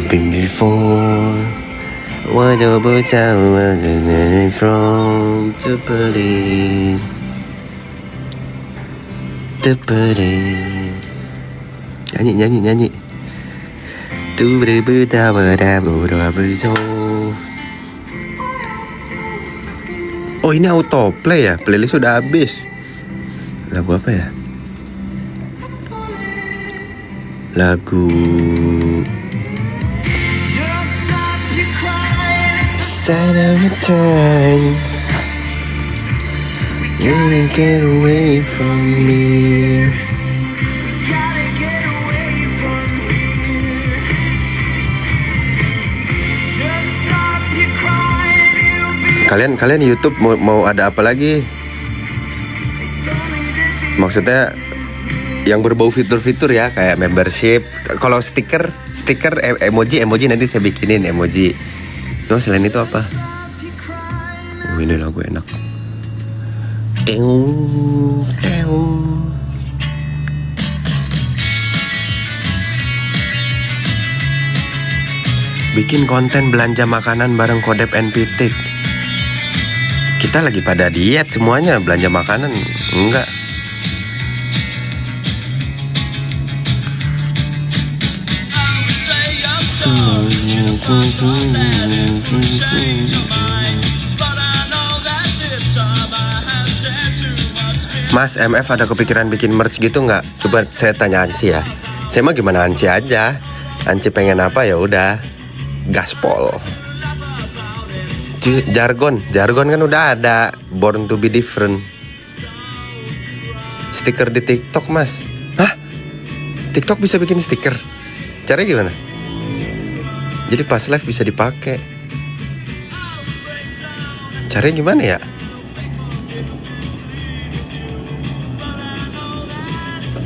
Before what about you from the police? The police. Nyanyi. Tu berbuta berbuta. Oh ini autoplay ya, playlist sudah habis. Lagu apa ya? Lagu Sign of a time you get away from me. Kalian YouTube mau ada apa lagi? Maksudnya yang berbau fitur-fitur ya, kayak membership. Kalau stiker emoji nanti saya bikinin emoji. No, selain itu apa? Ini lagu enak. Bikin konten belanja makanan bareng Kodep NPT. Kita lagi pada diet semuanya, belanja makanan enggak. Mas, MF ada kepikiran bikin merch gitu nggak? Coba saya tanya Anci ya. Saya mah gimana Anci aja. Anci pengen apa ya udah, gaspol. Jargon kan udah ada. Born to be different. Stiker di TikTok, Mas. Hah? TikTok bisa bikin stiker? Caranya gimana? Jadi pas live bisa dipakai. Caranya gimana ya?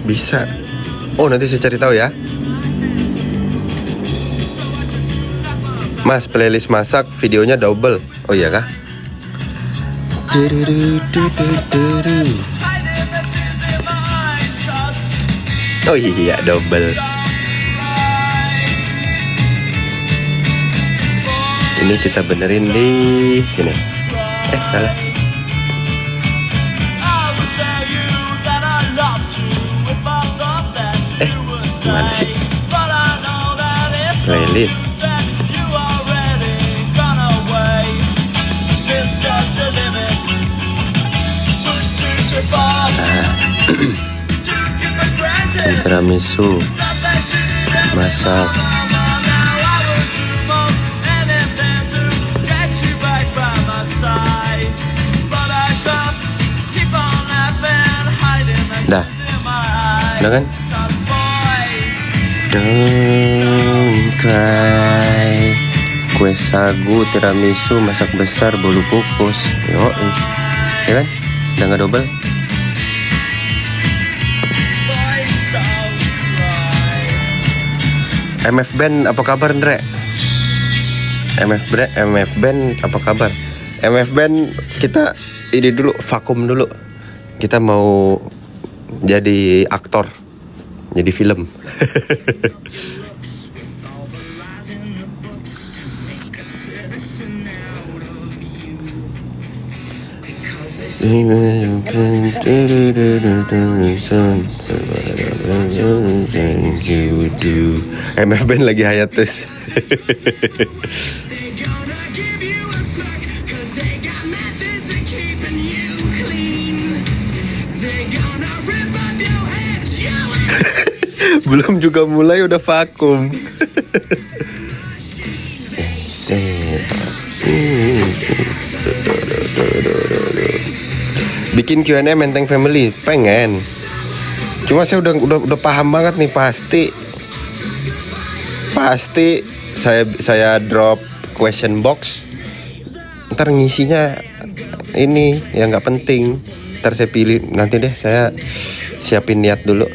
Bisa. Oh, nanti saya cari tahu ya. Mas, playlist masak videonya double. Oh iya kah? Oh iya, double. Ini kita benerin di sini. Salah. Gimana sih? Playlist. Tiramisu, masak. Dah, udah kan? Don't cry. Kue sagu, tiramisu, masak besar, bolu kukus. Yo, ya kan? Udah nggak double? MF Band apa kabar, Ndre? MF Band apa kabar? MF Band kita ini dulu, vakum dulu. Kita mau jadi aktor, jadi film. MF Band lagi hiatus. Belum juga mulai udah vakum. Bikin Q&A Menteng Family, pengen. Cuma saya udah paham banget nih, pasti saya drop question box. Ntar ngisinya ini yang nggak penting. Ntar saya pilih, nanti deh saya siapin niat dulu.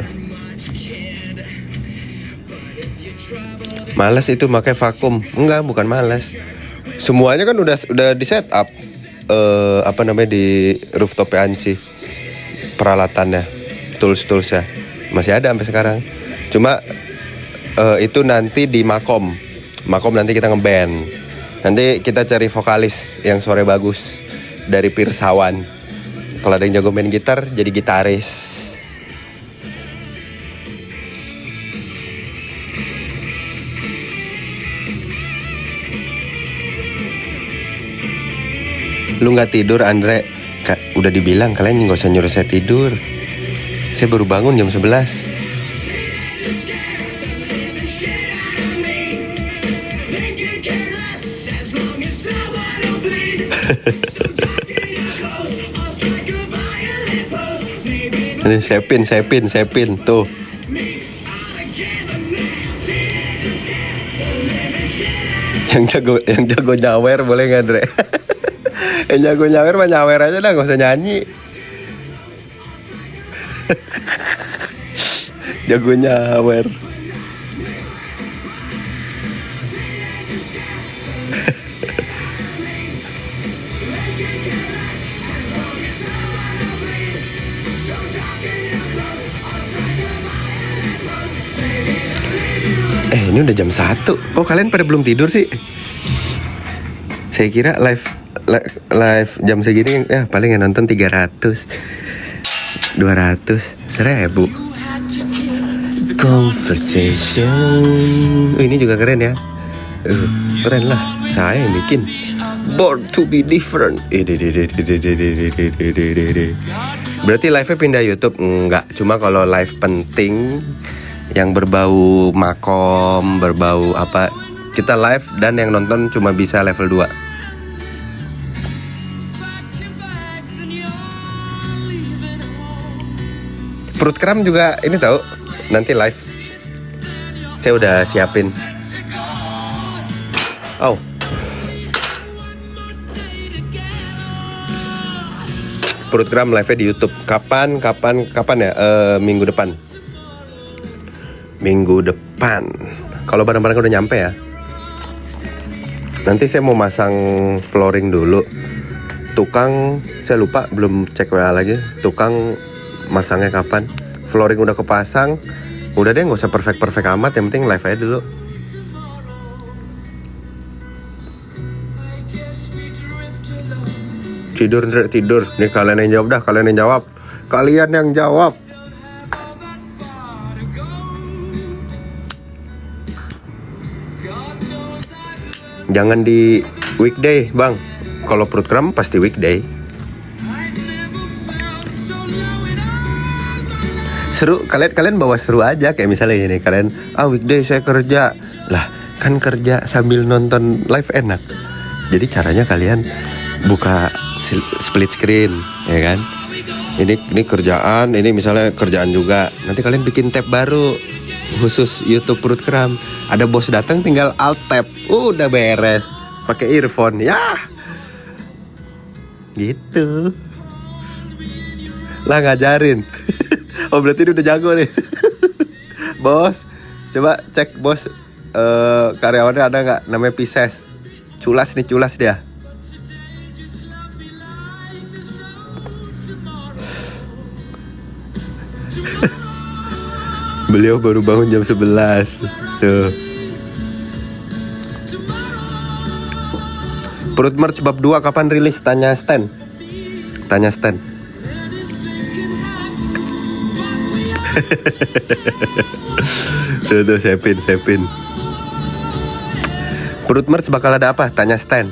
Malas itu makanya vakum. Enggak, bukan malas. Semuanya kan udah di set up. Di rooftop Anci, peralatannya, tools ya masih ada sampai sekarang. Cuma itu nanti di Makom nanti kita ngeband. Nanti kita cari vokalis yang suara bagus dari Pirsawan. Kalau ada yang jago main gitar, jadi gitaris. Lu gak tidur, Andre? Udah dibilang kalian gak usah nyuruh saya tidur. Saya baru bangun jam 11. Ini saya pin tuh. Yang jago nyawer boleh gak, Andre? Yang jago nyawer mah nyawer aja dah, gak usah nyanyi. Jagonya Awer. Ini udah jam 1. Kok kalian pada belum tidur sih? Saya kira live jam segini ya paling yang nonton 300 200 1000. Conversation. Ini juga keren ya. Keren lah. Saya yang bikin. Born to be different. Berarti live-nya pindah YouTube? Enggak. Cuma kalau live penting yang berbau makom, berbau apa, kita live dan yang nonton cuma bisa level 2. Perut kram juga ini tahu, nanti live. Saya udah siapin. Oh. Perut kram live-nya di YouTube. Kapan ya? Minggu depan. Kalau barang-barang udah nyampe ya. Nanti saya mau masang flooring dulu. Tukang saya lupa, belum cek WA lagi. Tukang masangnya kapan. Flooring udah kepasang. Udah deh, gak usah perfect amat. Yang penting live aja dulu. Tidur. Nih kalian yang jawab dah. Kalian yang jawab. Jangan di weekday, Bang. Kalau perut kram pasti weekday. Seru, kalian bawa seru aja. Kayak misalnya ini, kalian weekday saya kerja. Lah, kan kerja sambil nonton live enak. Jadi caranya kalian buka split screen, ya kan? Ini kerjaan, ini misalnya kerjaan juga. Nanti kalian bikin tab baru khusus YouTube perut kram. Ada bos datang tinggal alt tab. Udah beres. Pakai earphone. Ya. Gitu. Lah ngajarin. Oh berarti ini udah jago nih. Bos, coba cek bos, karyawannya ada nggak namanya Pisces. Culas dia. Beliau baru bangun jam 11. Tuh. Perut merch bab 2 kapan rilis? Tanya Stan. Tuh, siapin. Perut merch bakal ada apa? Tanya Stan.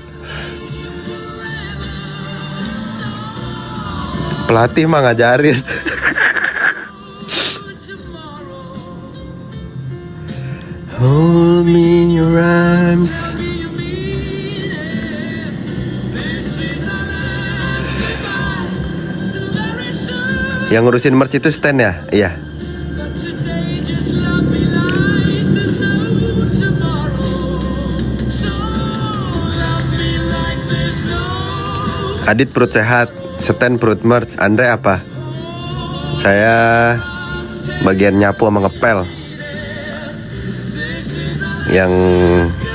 Pelatih mah ngajarin. Hold me in your arms. Yang ngurusin merch itu Stan ya? Iya. Adit perut sehat, Stan perut merch, Andre apa? Saya bagian nyapu sama ngepel. Yang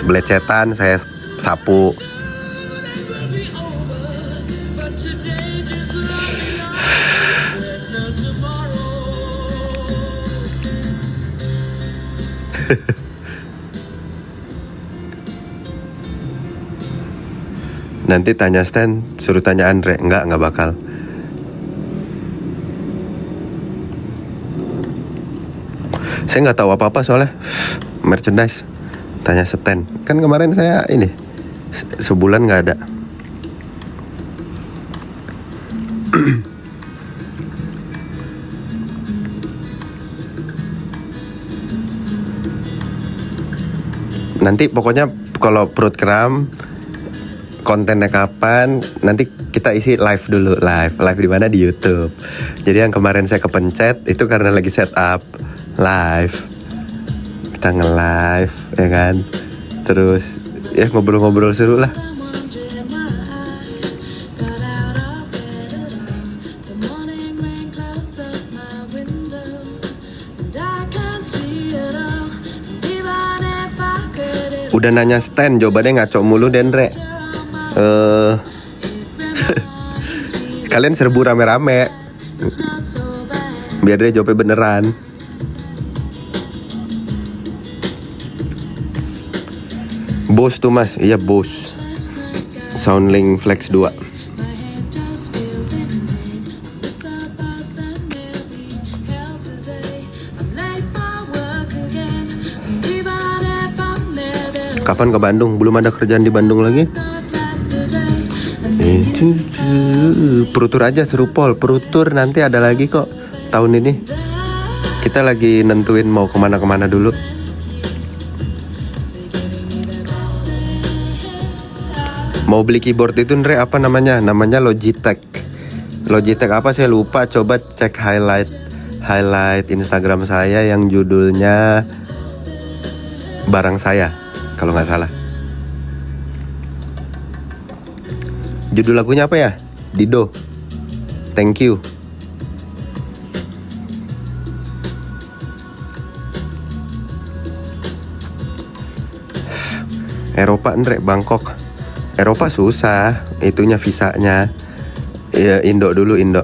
belecetan saya sapu. Nanti tanya Stan, suruh tanya Andre. Enggak bakal. Saya nggak tahu apa-apa soalnya merchandise. Tanya Stan. Kan kemarin saya ini sebulan nggak ada. Nanti pokoknya kalau perut kram kontennya kapan, nanti kita isi live dulu. Live di mana? Di YouTube. Jadi yang kemarin saya kepencet itu karena lagi setup live. Kita nge-live, ya kan. Terus ya ngobrol-ngobrol seru lah. Udah nanya stand, jawabannya ngaco mulu Dendre. Kalian serbu rame-rame biar dia jawabnya beneran. Bose tuh mas, iya Bose Soundlink Flex 2. Kapan ke Bandung? Belum ada kerjaan di Bandung lagi. Perutur aja seru Pol. Perutur nanti ada lagi kok tahun ini. Kita lagi nentuin mau kemana-kemana dulu. Mau beli keyboard itu Ndre, apa namanya? Namanya Logitech. Logitech apa saya lupa. Coba cek highlight Instagram saya yang judulnya barang saya kalau nggak salah. Judul lagunya apa ya? Dido. Thank you. Eropa Ndre, Bangkok. Eropa susah, itunya visanya. Ya, Indo dulu, Indo.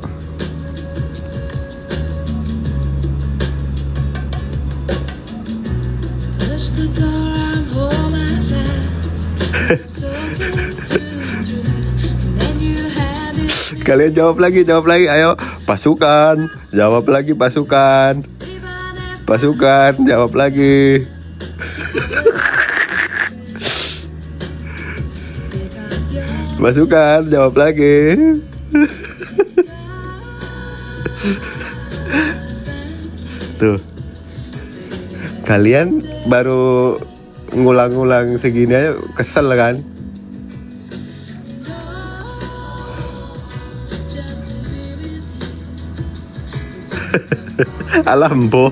Kalian jawab lagi, ayo. Pasukan, jawab lagi pasukan. Pasukan, jawab lagi. Pasukan, jawab lagi. Tuh. Kalian baru ngulang-ngulang segini aja kesel kan? Alambo.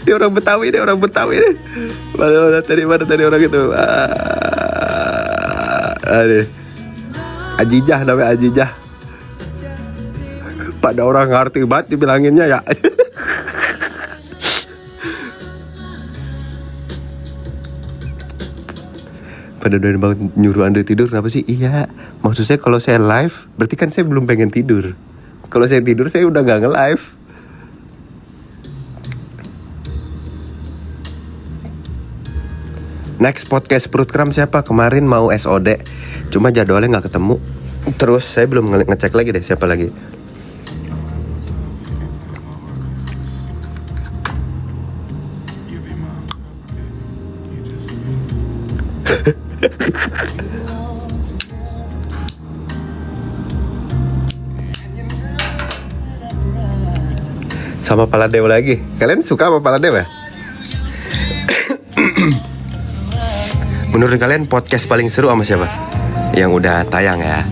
Dia orang Betawi nih. Mana tadi orang itu. Aduh. Ajijah namanya Ajijah. Pada orang ngerti banget dibilanginnya ya. Pada doain banget nyuruh Anda tidur, kenapa sih? Iya, maksud saya kalau saya live berarti kan saya belum pengen tidur. Kalau saya tidur saya udah gak nge-live. Next podcast perut kram siapa? Kemarin mau SOD, cuma jadwalnya gak ketemu. Terus saya belum ngecek lagi deh siapa lagi. Sama Paladew lagi. Kalian suka sama Paladew ya? Menurut kalian podcast paling seru sama siapa? Yang udah tayang ya.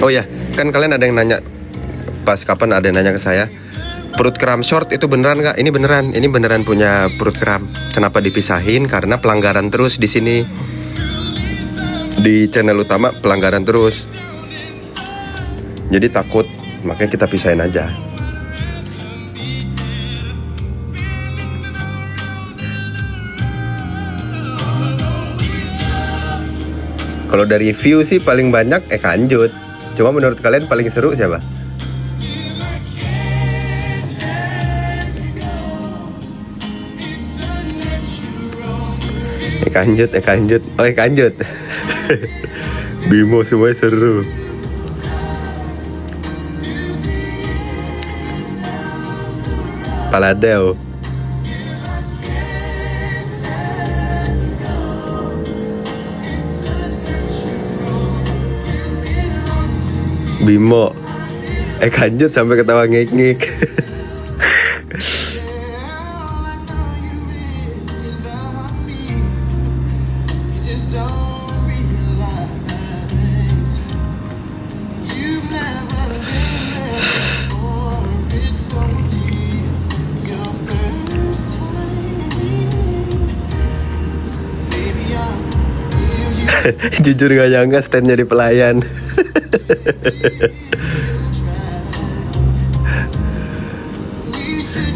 Oh ya, kan kalian ada yang nanya pas kapan ada yang nanya ke saya, perut kram short itu beneran nggak? Ini beneran punya perut kram. Kenapa dipisahin? Karena pelanggaran terus di sini. Di channel utama pelanggaran terus. Jadi takut, makanya kita pisahin aja. Kalau dari view sih paling banyak Eka Anjut. Cuma menurut kalian paling seru siapa? Eka Anjut. Oh, Eka Anjut. Bimo semuanya seru. Paladew. Bimo. Eka Anjut sampai ketawa ngik-ngik. Jujur gak nyangka Stan jadi pelayan.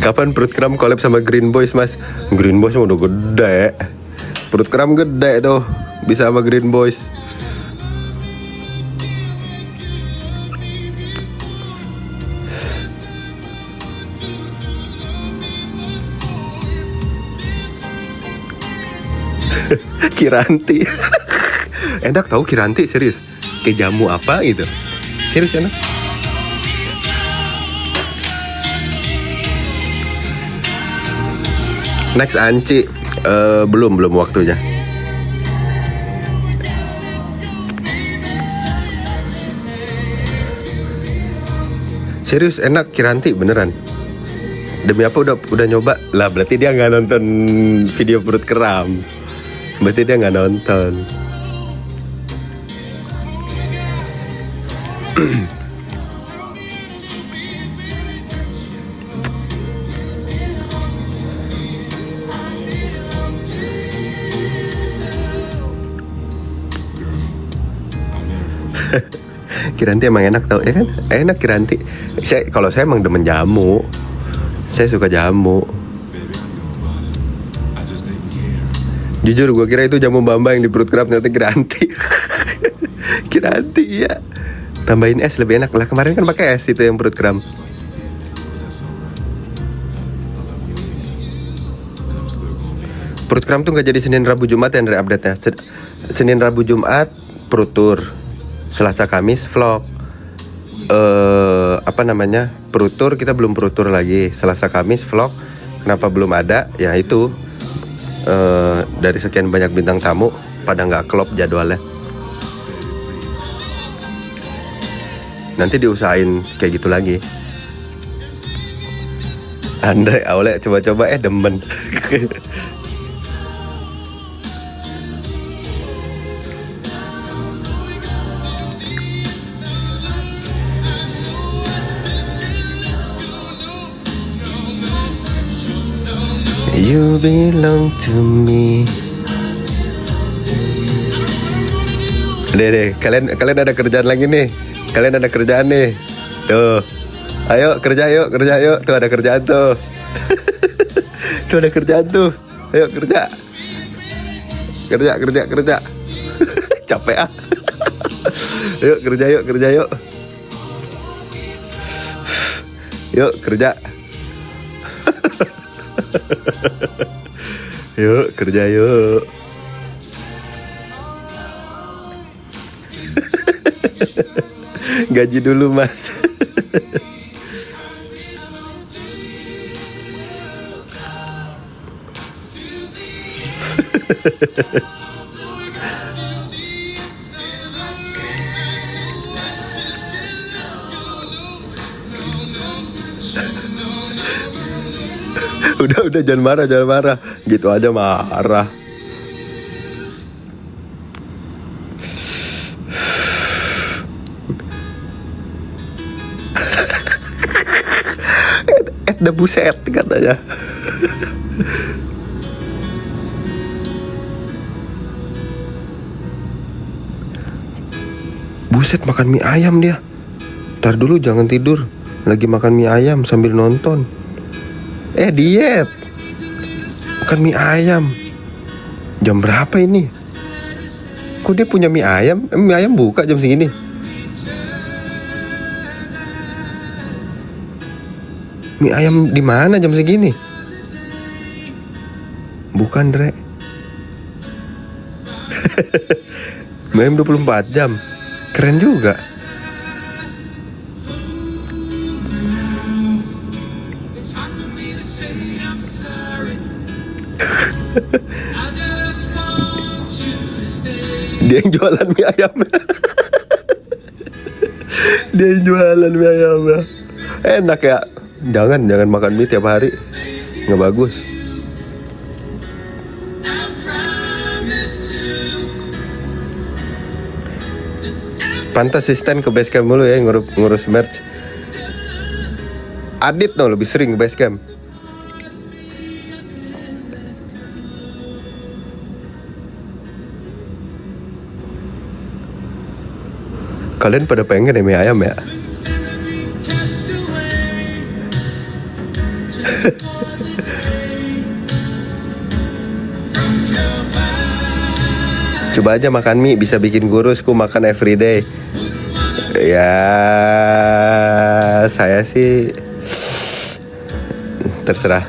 Kapan perut kram collab sama Green Boys, Mas? Green Boys udah gede. Perut kram gede tuh, bisa sama Green Boys. Kiranti. Enak tahu Kiranti, serius. Kayak jamu apa gitu. Serius enak. Next Anci. Belum waktunya. Serius enak Kiranti beneran. Demi apa udah nyoba lah, berarti dia nggak nonton video perut kram. Berarti dia nggak nonton. Kiranti emang enak tau ya kan? Enak Kiranti. Kalau saya emang demen jamu. Saya suka jamu. Jujur gue kira itu jamu Bamba yang di perut kram, ternyata Kiranti. Kiranti ya. Tambahin es lebih enak lah. Kemarin kan pakai es itu yang perut kram. Perut kram tuh nggak jadi Senin Rabu Jumat ya Andre update-nya. Senin Rabu Jumat perut tur. Selasa Kamis vlog. Perut tur kita belum perut tur lagi. Selasa Kamis vlog. Kenapa belum ada? Ya itu. Dari sekian banyak bintang tamu pada nggak klop jadwalnya. Nanti diusahain kayak gitu lagi. Andre awalnya coba-coba demen. You belong to me. Deh, kalian ada kerjaan lagi nih. Kalian ada kerjaan nih. Tuh. Ayo kerja yuk. Tuh ada kerjaan tuh. Tuh ada kerjaan tuh. Ayo kerja. Kerja. Capek ah. Yuk kerja yuk. Yuk kerja. Yuk kerja yuk. Gaji dulu mas. Udah jangan marah. Gitu aja marah. Udah buset katanya. Buset makan mie ayam dia. Ntar dulu jangan tidur. Lagi makan mie ayam sambil nonton. Diet. Makan mie ayam. Jam berapa ini? Kok dia punya mie ayam? Mie ayam buka jam segini. Mie ayam di mana jam segini? Bukan, Dre. Mie ayam 24 jam. Keren juga. Dia yang jualan mie ayam. Dia yang jualan mie ayam. Enak ya. Jangan makan mie tiap hari. Nggak bagus. Pantas asisten ke base camp dulu ya ngurus merch. Adit no lebih sering ke base camp. Kalian pada pengen mie ayam ya? Coba aja makan mie bisa bikin kurus, ku makan everyday. Ya saya sih terserah.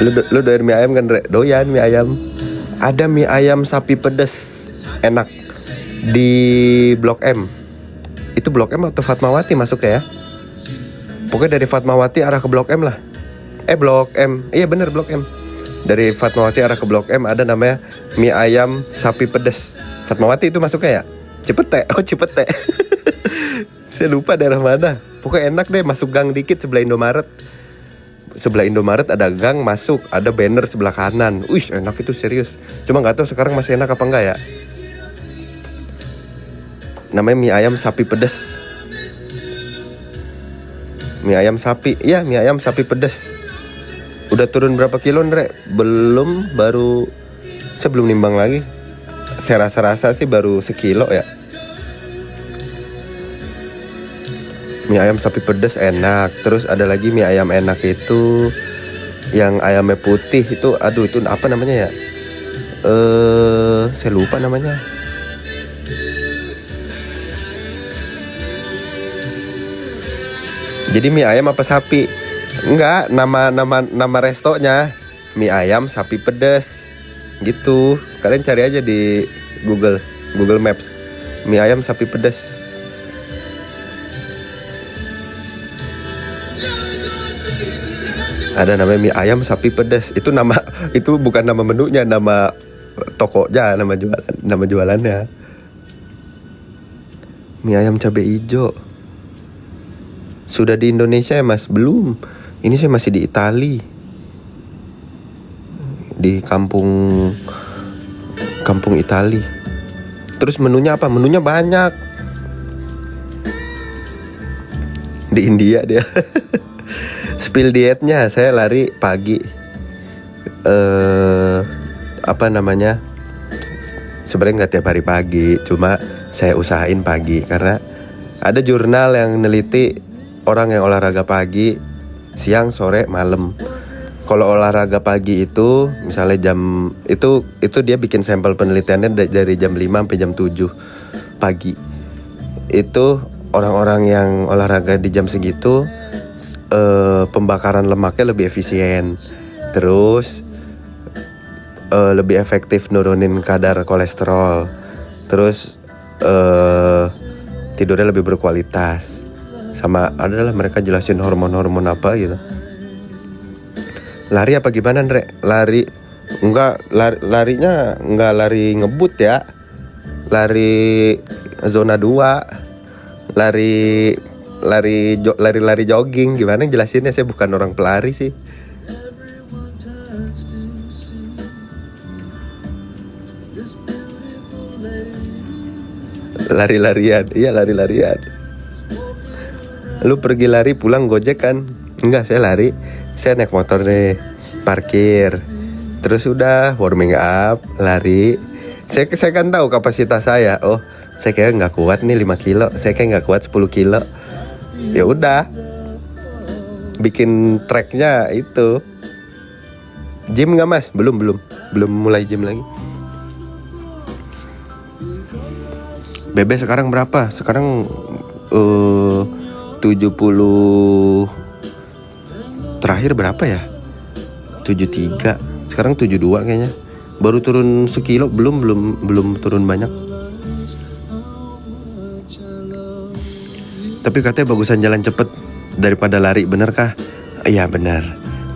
Lu doyan mie ayam kan, Re? Doyan mie ayam. Ada mie ayam sapi pedas enak di Blok M. Itu Blok M atau Fatmawati masuk ya? Pokoknya dari Fatmawati arah ke Blok M lah. Blok M. Iya bener Blok M. Dari Fatmawati arah ke Blok M ada namanya mie ayam sapi pedas. Fatmawati itu masuknya ya? Cipete. Oh Cipete. Saya lupa daerah mana. Pokoknya enak deh, masuk gang dikit sebelah Indomaret. Sebelah Indomaret ada gang masuk, ada banner sebelah kanan. Wih enak itu serius. Cuma nggak tahu sekarang masih enak apa enggak ya. Namanya mie ayam sapi pedas. Mie ayam sapi, iya mie ayam sapi pedas. Udah turun berapa kilo, Ndre? Belum, baru saya belum nimbang lagi. Saya rasa-rasa sih baru sekilo ya. Mie ayam sapi pedas enak. Terus ada lagi mie ayam enak itu yang ayamnya putih itu, aduh itu apa namanya ya? Saya lupa namanya. Jadi mie ayam apa sapi? Enggak, nama restonya mie ayam sapi pedas. Gitu. Kalian cari aja di Google Maps. Mie ayam sapi pedas. Ada namanya mie ayam sapi pedas. Itu bukan nama menunya, nama tokonya, nama jualannya. Mie ayam cabai hijau. Sudah di Indonesia ya Mas? Belum. Ini saya masih di Itali. Di kampung Itali. Terus menunya apa? Menunya banyak. Di India dia. Spill dietnya, saya lari pagi. Apa namanya? Sebenarnya nggak tiap hari pagi, cuma saya usahain pagi karena ada jurnal yang neliti orang yang olahraga pagi, siang, sore, malam. Kalau olahraga pagi itu, misalnya jam itu dia bikin sampel penelitiannya dari jam 5 sampai jam 7 pagi. Itu orang-orang yang olahraga di jam segitu pembakaran lemaknya lebih efisien. Terus lebih efektif nurunin kadar kolesterol. Terus tidurnya lebih berkualitas. Sama adalah mereka jelasin hormon-hormon apa gitu. Lari apa gimana, Ndre? Larinya enggak lari ngebut ya. Lari zona 2. Lari jogging. Gimana jelasinnya, saya bukan orang pelari sih. Lari-larian. Iya, lari-larian. Lu pergi lari pulang gojek kan? Enggak, saya lari. Saya naik motor nih, parkir. Terus udah warming up, lari. Saya kan tahu kapasitas saya. Oh, saya kayak nggak kuat nih 5 kilo. Saya kayak nggak kuat 10 kilo. Ya udah, bikin tracknya itu. Gym nggak Mas? Belum mulai gym lagi. BB sekarang berapa? Sekarang 70. Terakhir berapa ya? 73. Sekarang 72 kayaknya. Baru turun sekilo, belum turun banyak. Tapi katanya bagusan jalan cepet daripada lari, bener kah? Iya bener.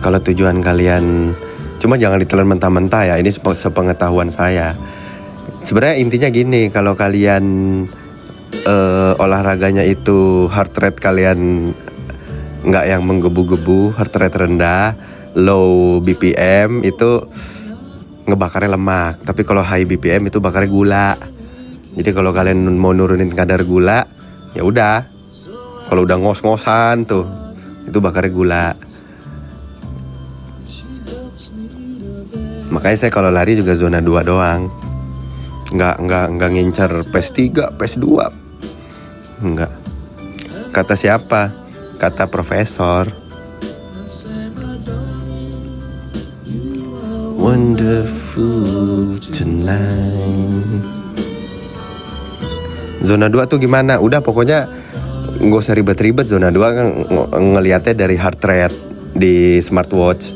Kalau tujuan kalian, cuma jangan ditelan mentah-mentah ya. Ini sepengetahuan saya. Sebenarnya intinya gini, kalau kalian olahraganya itu heart rate kalian nggak yang menggebu-gebu, heart rate rendah, low BPM, itu ngebakarnya lemak. Tapi kalau high BPM itu bakarnya gula. Jadi kalau kalian mau nurunin kadar gula, ya udah Kalau udah ngos-ngosan tuh, itu bakarnya gula. Makanya saya kalau lari juga zona 2 doang. Nggak ngincar PES 3, PES 2. Enggak. Kata siapa? Kata profesor. Wonderful tonight. Zona 2 tuh gimana? Udah pokoknya nggak usah ribet-ribet. Zona 2 kan ngelihatnya dari heart rate di smartwatch.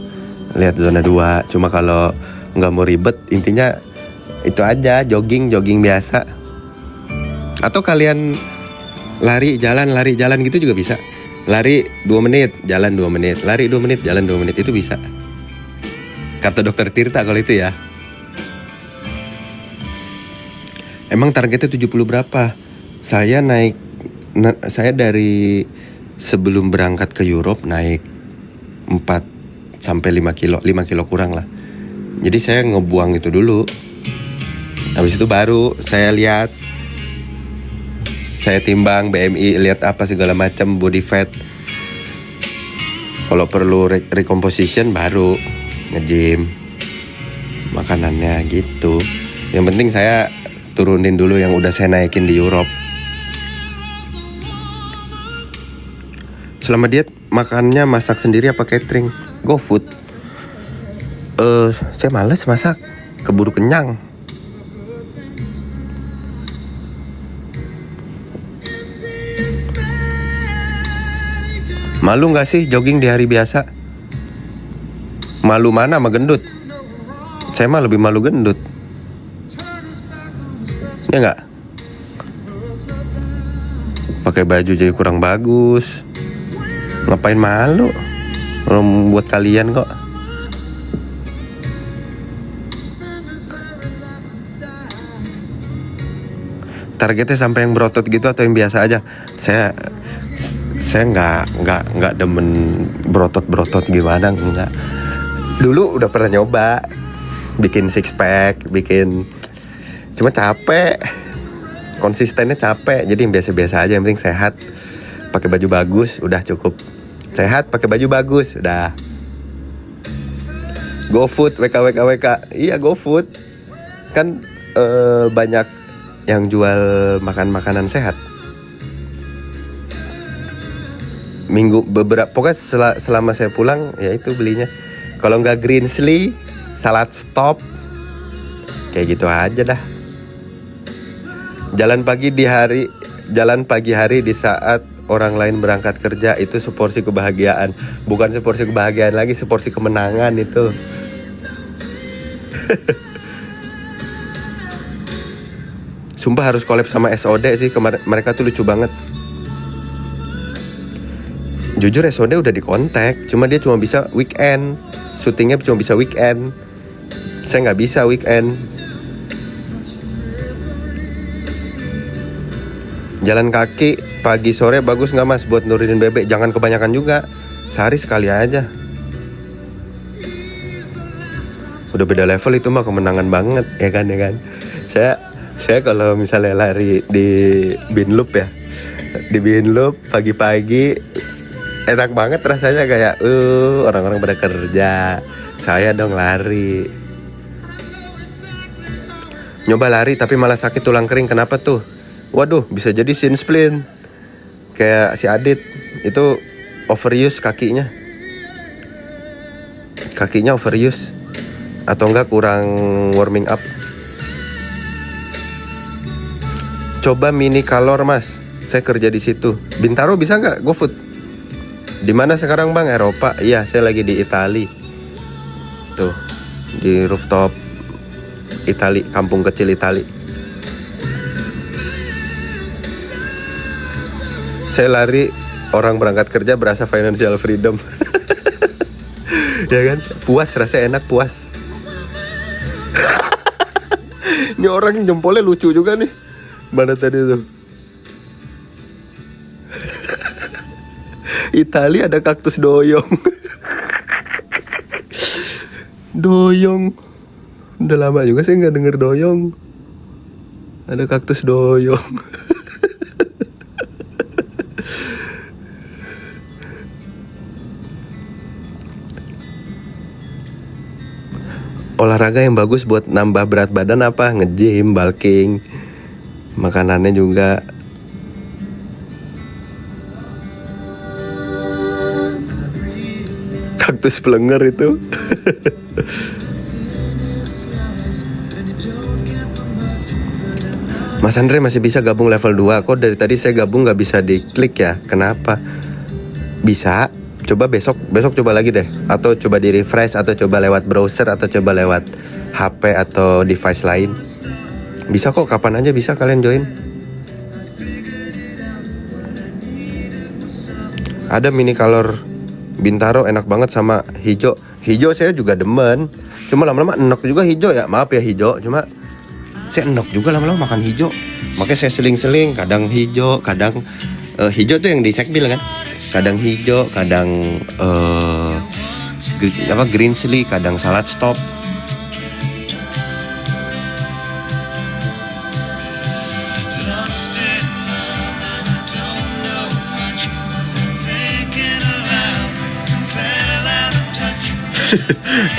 Lihat zona 2. Cuma kalau nggak mau ribet, intinya itu aja, jogging biasa. Atau kalian lari jalan gitu juga bisa. Lari 2 menit, jalan 2 menit. Lari 2 menit, jalan 2 menit, itu bisa. Kata dokter Tirta kalau itu ya. Emang targetnya 70 berapa? Saya dari sebelum berangkat ke Europe naik 4 sampai 5 kilo, 5 kilo kurang lah. Jadi saya ngebuang itu dulu. Habis itu baru saya lihat, saya timbang BMI, lihat apa segala macam, body fat. Kalau perlu recomposition baru nge-gym makanannya gitu. Yang penting saya turunin dulu yang udah saya naikin di Europe. Selama diet makannya masak sendiri apa catering? GoFood. Saya males masak, keburu kenyang. Malu gak sih jogging di hari biasa? Malu mana sama gendut? Saya mah lebih malu gendut. Ya gak? Pakai baju jadi kurang bagus. Ngapain malu? Orang buat kalian kok. Targetnya sampai yang berotot gitu atau yang biasa aja? Saya nggak demen berotot gimana, nggak. Dulu udah pernah nyoba bikin six pack, cuma capek, konsistennya capek. Jadi yang biasa-biasa aja, yang penting sehat, pakai baju bagus, udah cukup. Sehat, pakai baju bagus, udah. GoFood, WK. Iya GoFood, kan banyak yang jual makanan sehat. Pokoknya selama saya pulang ya itu belinya. Kalau nggak Greensly, salad stop, kayak gitu aja dah. Jalan pagi hari di saat orang lain berangkat kerja, itu seporsi kebahagiaan. Bukan seporsi kebahagiaan lagi, seporsi kemenangan itu. Sumpah harus collab sama SOD sih. Mereka tuh lucu banget. Jujur SOD udah dikontak, cuma dia cuma bisa weekend. Syutingnya cuma bisa weekend. Saya nggak bisa weekend. Jalan kaki pagi sore bagus nggak mas buat nurunin bebek? Jangan kebanyakan juga, sehari sekali aja. Udah beda level itu mah, kemenangan banget ya kan. Saya kalau misalnya lari di Binloop ya, di Binloop pagi-pagi enak banget rasanya, kayak orang-orang pada kerja, saya dong lari. Nyoba lari tapi malah sakit tulang kering, kenapa tuh? Waduh, bisa jadi shin splint. Kayak si Adit, itu overuse kakinya. Kakinya overuse. Atau enggak kurang warming up. Coba mini kalor mas, saya kerja di situ. Bintaro bisa nggak? GoFood. Di mana sekarang bang? Eropa. Iya, saya lagi di Itali. Tuh, di rooftop Itali, kampung kecil Itali. Saya lari, orang berangkat kerja berasa financial freedom. Ya kan? Puas, rasanya enak, puas. Ini orang yang jempolnya lucu juga nih. Mana tadi tuh? Itali ada kaktus doyong. Doyong. Udah lama juga saya nggak denger doyong. Ada kaktus doyong. olahraga yang bagus buat nambah berat badan apa? Nge-gym, bulking. Makanannya juga. Kaktus pelenger itu. Mas Andre masih bisa gabung level 2. Kok dari tadi saya gabung gak bisa diklik ya? Kenapa? Bisa. Coba besok coba lagi deh. Atau coba di refresh, atau coba lewat browser, atau coba lewat HP atau device lain. Bisa kok, kapan aja bisa kalian join. Ada mini color Bintaro enak banget sama hijau. Hijau saya juga demen. Cuma lama-lama enak juga hijau ya. Maaf ya hijau, cuma saya enak juga lama-lama makan hijau. Makanya saya seling-seling, kadang hijau, kadang hijau tuh yang di sekbil kan. Kadang hijau, kadang green chili, kadang salad stop.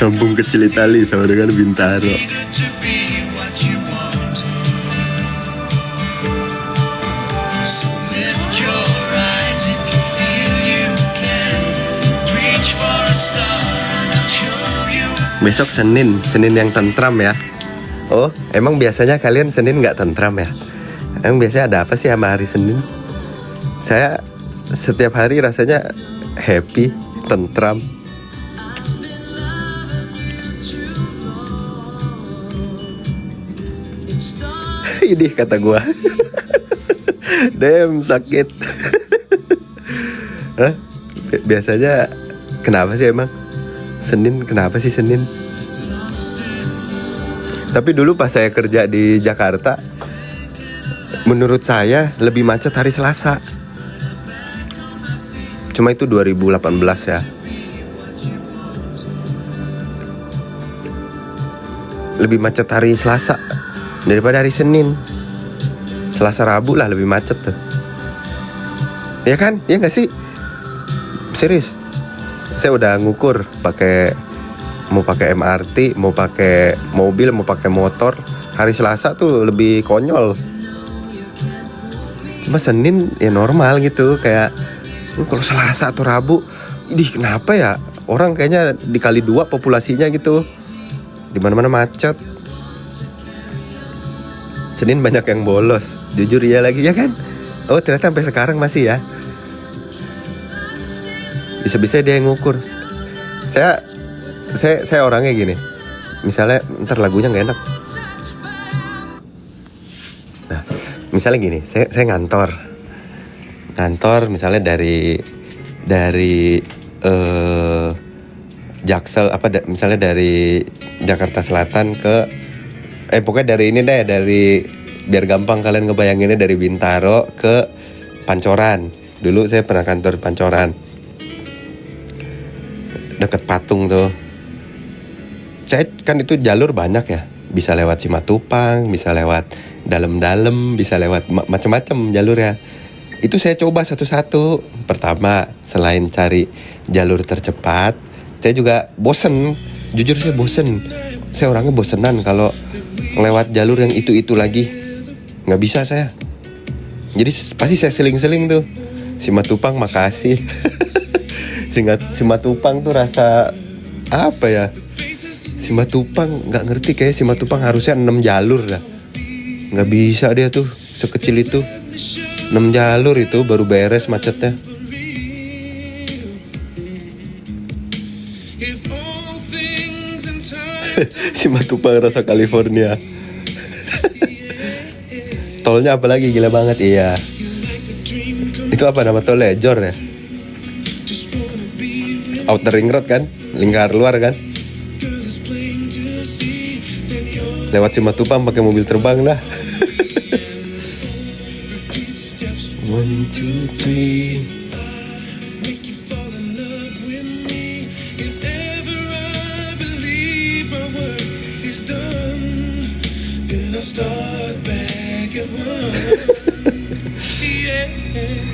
Kampung kecil Itali sama dengan Bintaro. Besok Senin yang tentram ya. Oh, emang biasanya kalian Senin nggak tentram ya? Emang biasanya ada apa sih sama hari Senin? Saya setiap hari rasanya happy, tentram. Ini kata gua. Damn, sakit. Hah? Biasanya kenapa sih emang? Senin, kenapa sih Senin? Tapi dulu pas saya kerja di Jakarta, menurut saya lebih macet hari Selasa. Cuma itu 2018 ya. Lebih macet hari Selasa daripada hari Senin. Selasa Rabu lah lebih macet tuh. Ya kan? Ya gak sih? Serius. Saya udah ngukur mau pakai MRT, mau pakai mobil, mau pakai motor. Hari Selasa tuh lebih konyol. Cuma Senin ya normal gitu, kayak kalau Selasa atau Rabu, idih kenapa ya? Orang kayaknya dikali 2 populasinya gitu. Di mana-mana macet. Senin banyak yang bolos. Jujur ya lagi ya kan? Oh, ternyata sampai sekarang masih ya. Bisa-bisa dia yang ngukur. Saya orangnya gini. Misalnya ntar lagunya nggak enak. Nah, misalnya gini, saya ngantor misalnya dari Jaksel misalnya dari Jakarta Selatan ke pokoknya dari ini deh, dari biar gampang kalian ngebayanginnya, dari Bintaro ke Pancoran. Dulu saya pernah kantor Pancoran, deket patung tuh. Saya kan itu jalur banyak ya, bisa lewat Simatupang, bisa lewat dalam-dalam, bisa lewat macam-macam jalur ya. Itu saya coba satu-satu. Pertama, selain cari jalur tercepat, saya juga bosen. Jujur saya bosen. Saya orangnya bosenan kalau lewat jalur yang itu lagi. Nggak bisa saya. Jadi pasti saya seling-seling tuh. Simatupang makasih. Simatupang tuh rasa apa ya? Simatupang nggak ngerti, kayak Simatupang harusnya 6 jalur dah. Nggak bisa dia tuh sekecil itu. 6 jalur itu baru beres macetnya. Simatupang rasa California. Tolnya apalagi gila banget, iya. Itu apa nama tolnya? Jor ya? Outer Ring Road kan? Lingkar luar kan? Lewat Simatupang pakai mobil terbang dah. 1, 2, 3.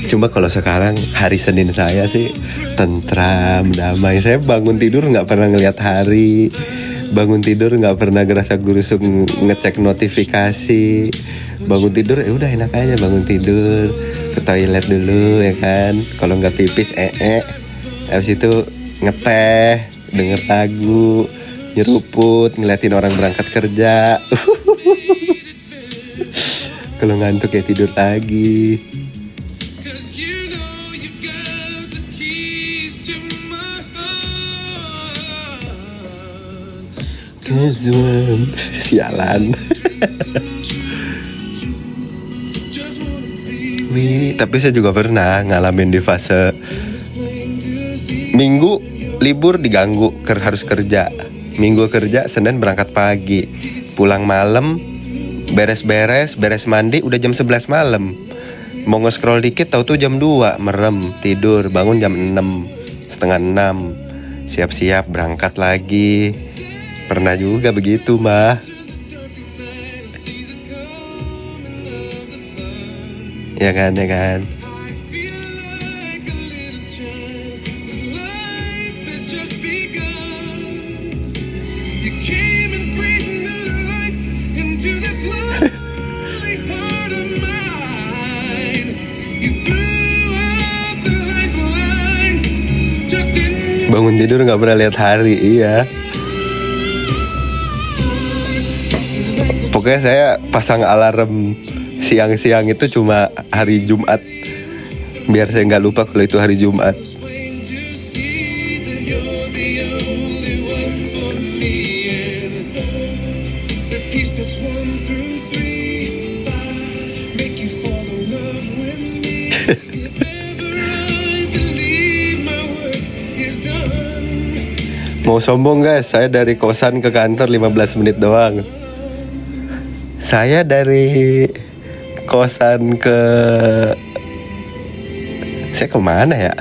Cuma kalau sekarang hari Senin saya sih tentram, damai. Saya bangun tidur nggak pernah ngelihat hari. Bangun tidur nggak pernah gerasa gerusuk ngecek notifikasi. Bangun tidur ya udah enak aja, bangun tidur ke toilet dulu ya kan. Kalau nggak pipis habis itu ngeteh, denger lagu, nyeruput, ngeliatin orang berangkat kerja. Kalau ngantuk ya tidur lagi. Kezuan, sialan. Tapi saya juga pernah ngalamin di fase Minggu libur diganggu, harus kerja. Minggu kerja, Senin berangkat pagi, pulang malam, beres mandi udah jam 11 malam. Mau nge-scroll dikit tahu tuh jam 2, merem, tidur, bangun jam 6, setengah 6. Siap-siap berangkat lagi. Pernah juga begitu, Mbak. Ya kan. Bangun tidur nggak pernah lihat hari, iya. Pokoknya saya pasang alarm siang-siang itu cuma hari Jumat, biar saya nggak lupa kalau itu hari Jumat. Mau sombong guys, saya dari kosan ke kantor 15 menit doang. Saya dari kosan ke... Saya kemana ya?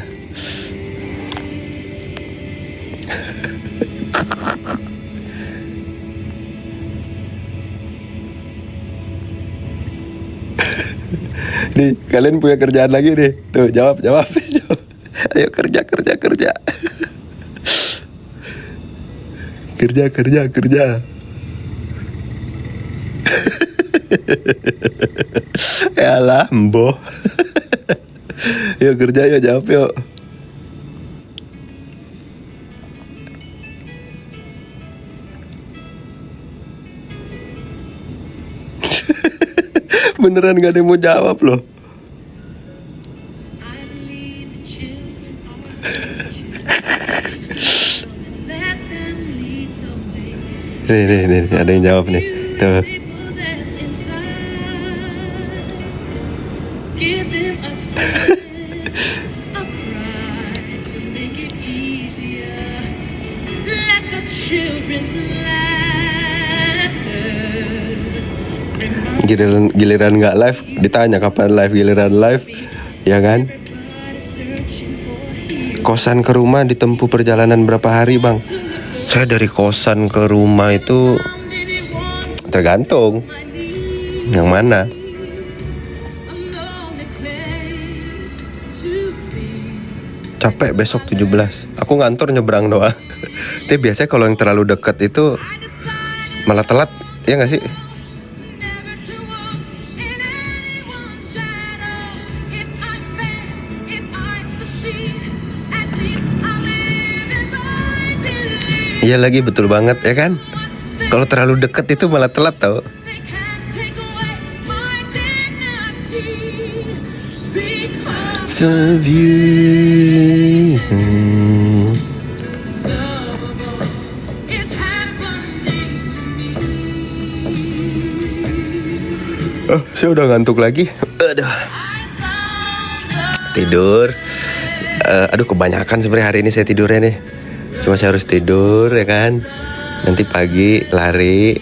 Nih, kalian punya kerjaan lagi nih. Tuh, jawab. Ayo kerja. Kerja. Yalah, mboh. Yuk kerja, yuk jawab yuk. Beneran gak ada yang mau jawab loh. Nih, ada yang jawab nih. Tuh. Giliran nggak live ditanya kapan live, giliran live ya kan. Kosan ke rumah ditempuh perjalanan berapa hari bang? Saya dari kosan ke rumah itu tergantung yang mana. Capek besok 17. Aku ngantor nyebrang doang. Tapi biasanya kalau yang terlalu dekat itu malah telat, ya nggak sih? Iya lagi, betul banget ya kan. Kalau terlalu deket itu malah telat tau. Saya udah ngantuk lagi. Tidur. Aduh kebanyakan sebenarnya hari ini saya tidurnya nih. Cuma saya harus tidur ya kan. Nanti pagi lari,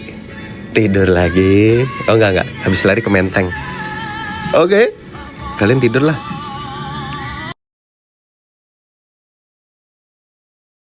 tidur lagi. Oh enggak, habis lari ke Menteng. Oke. Kalian tidur lah.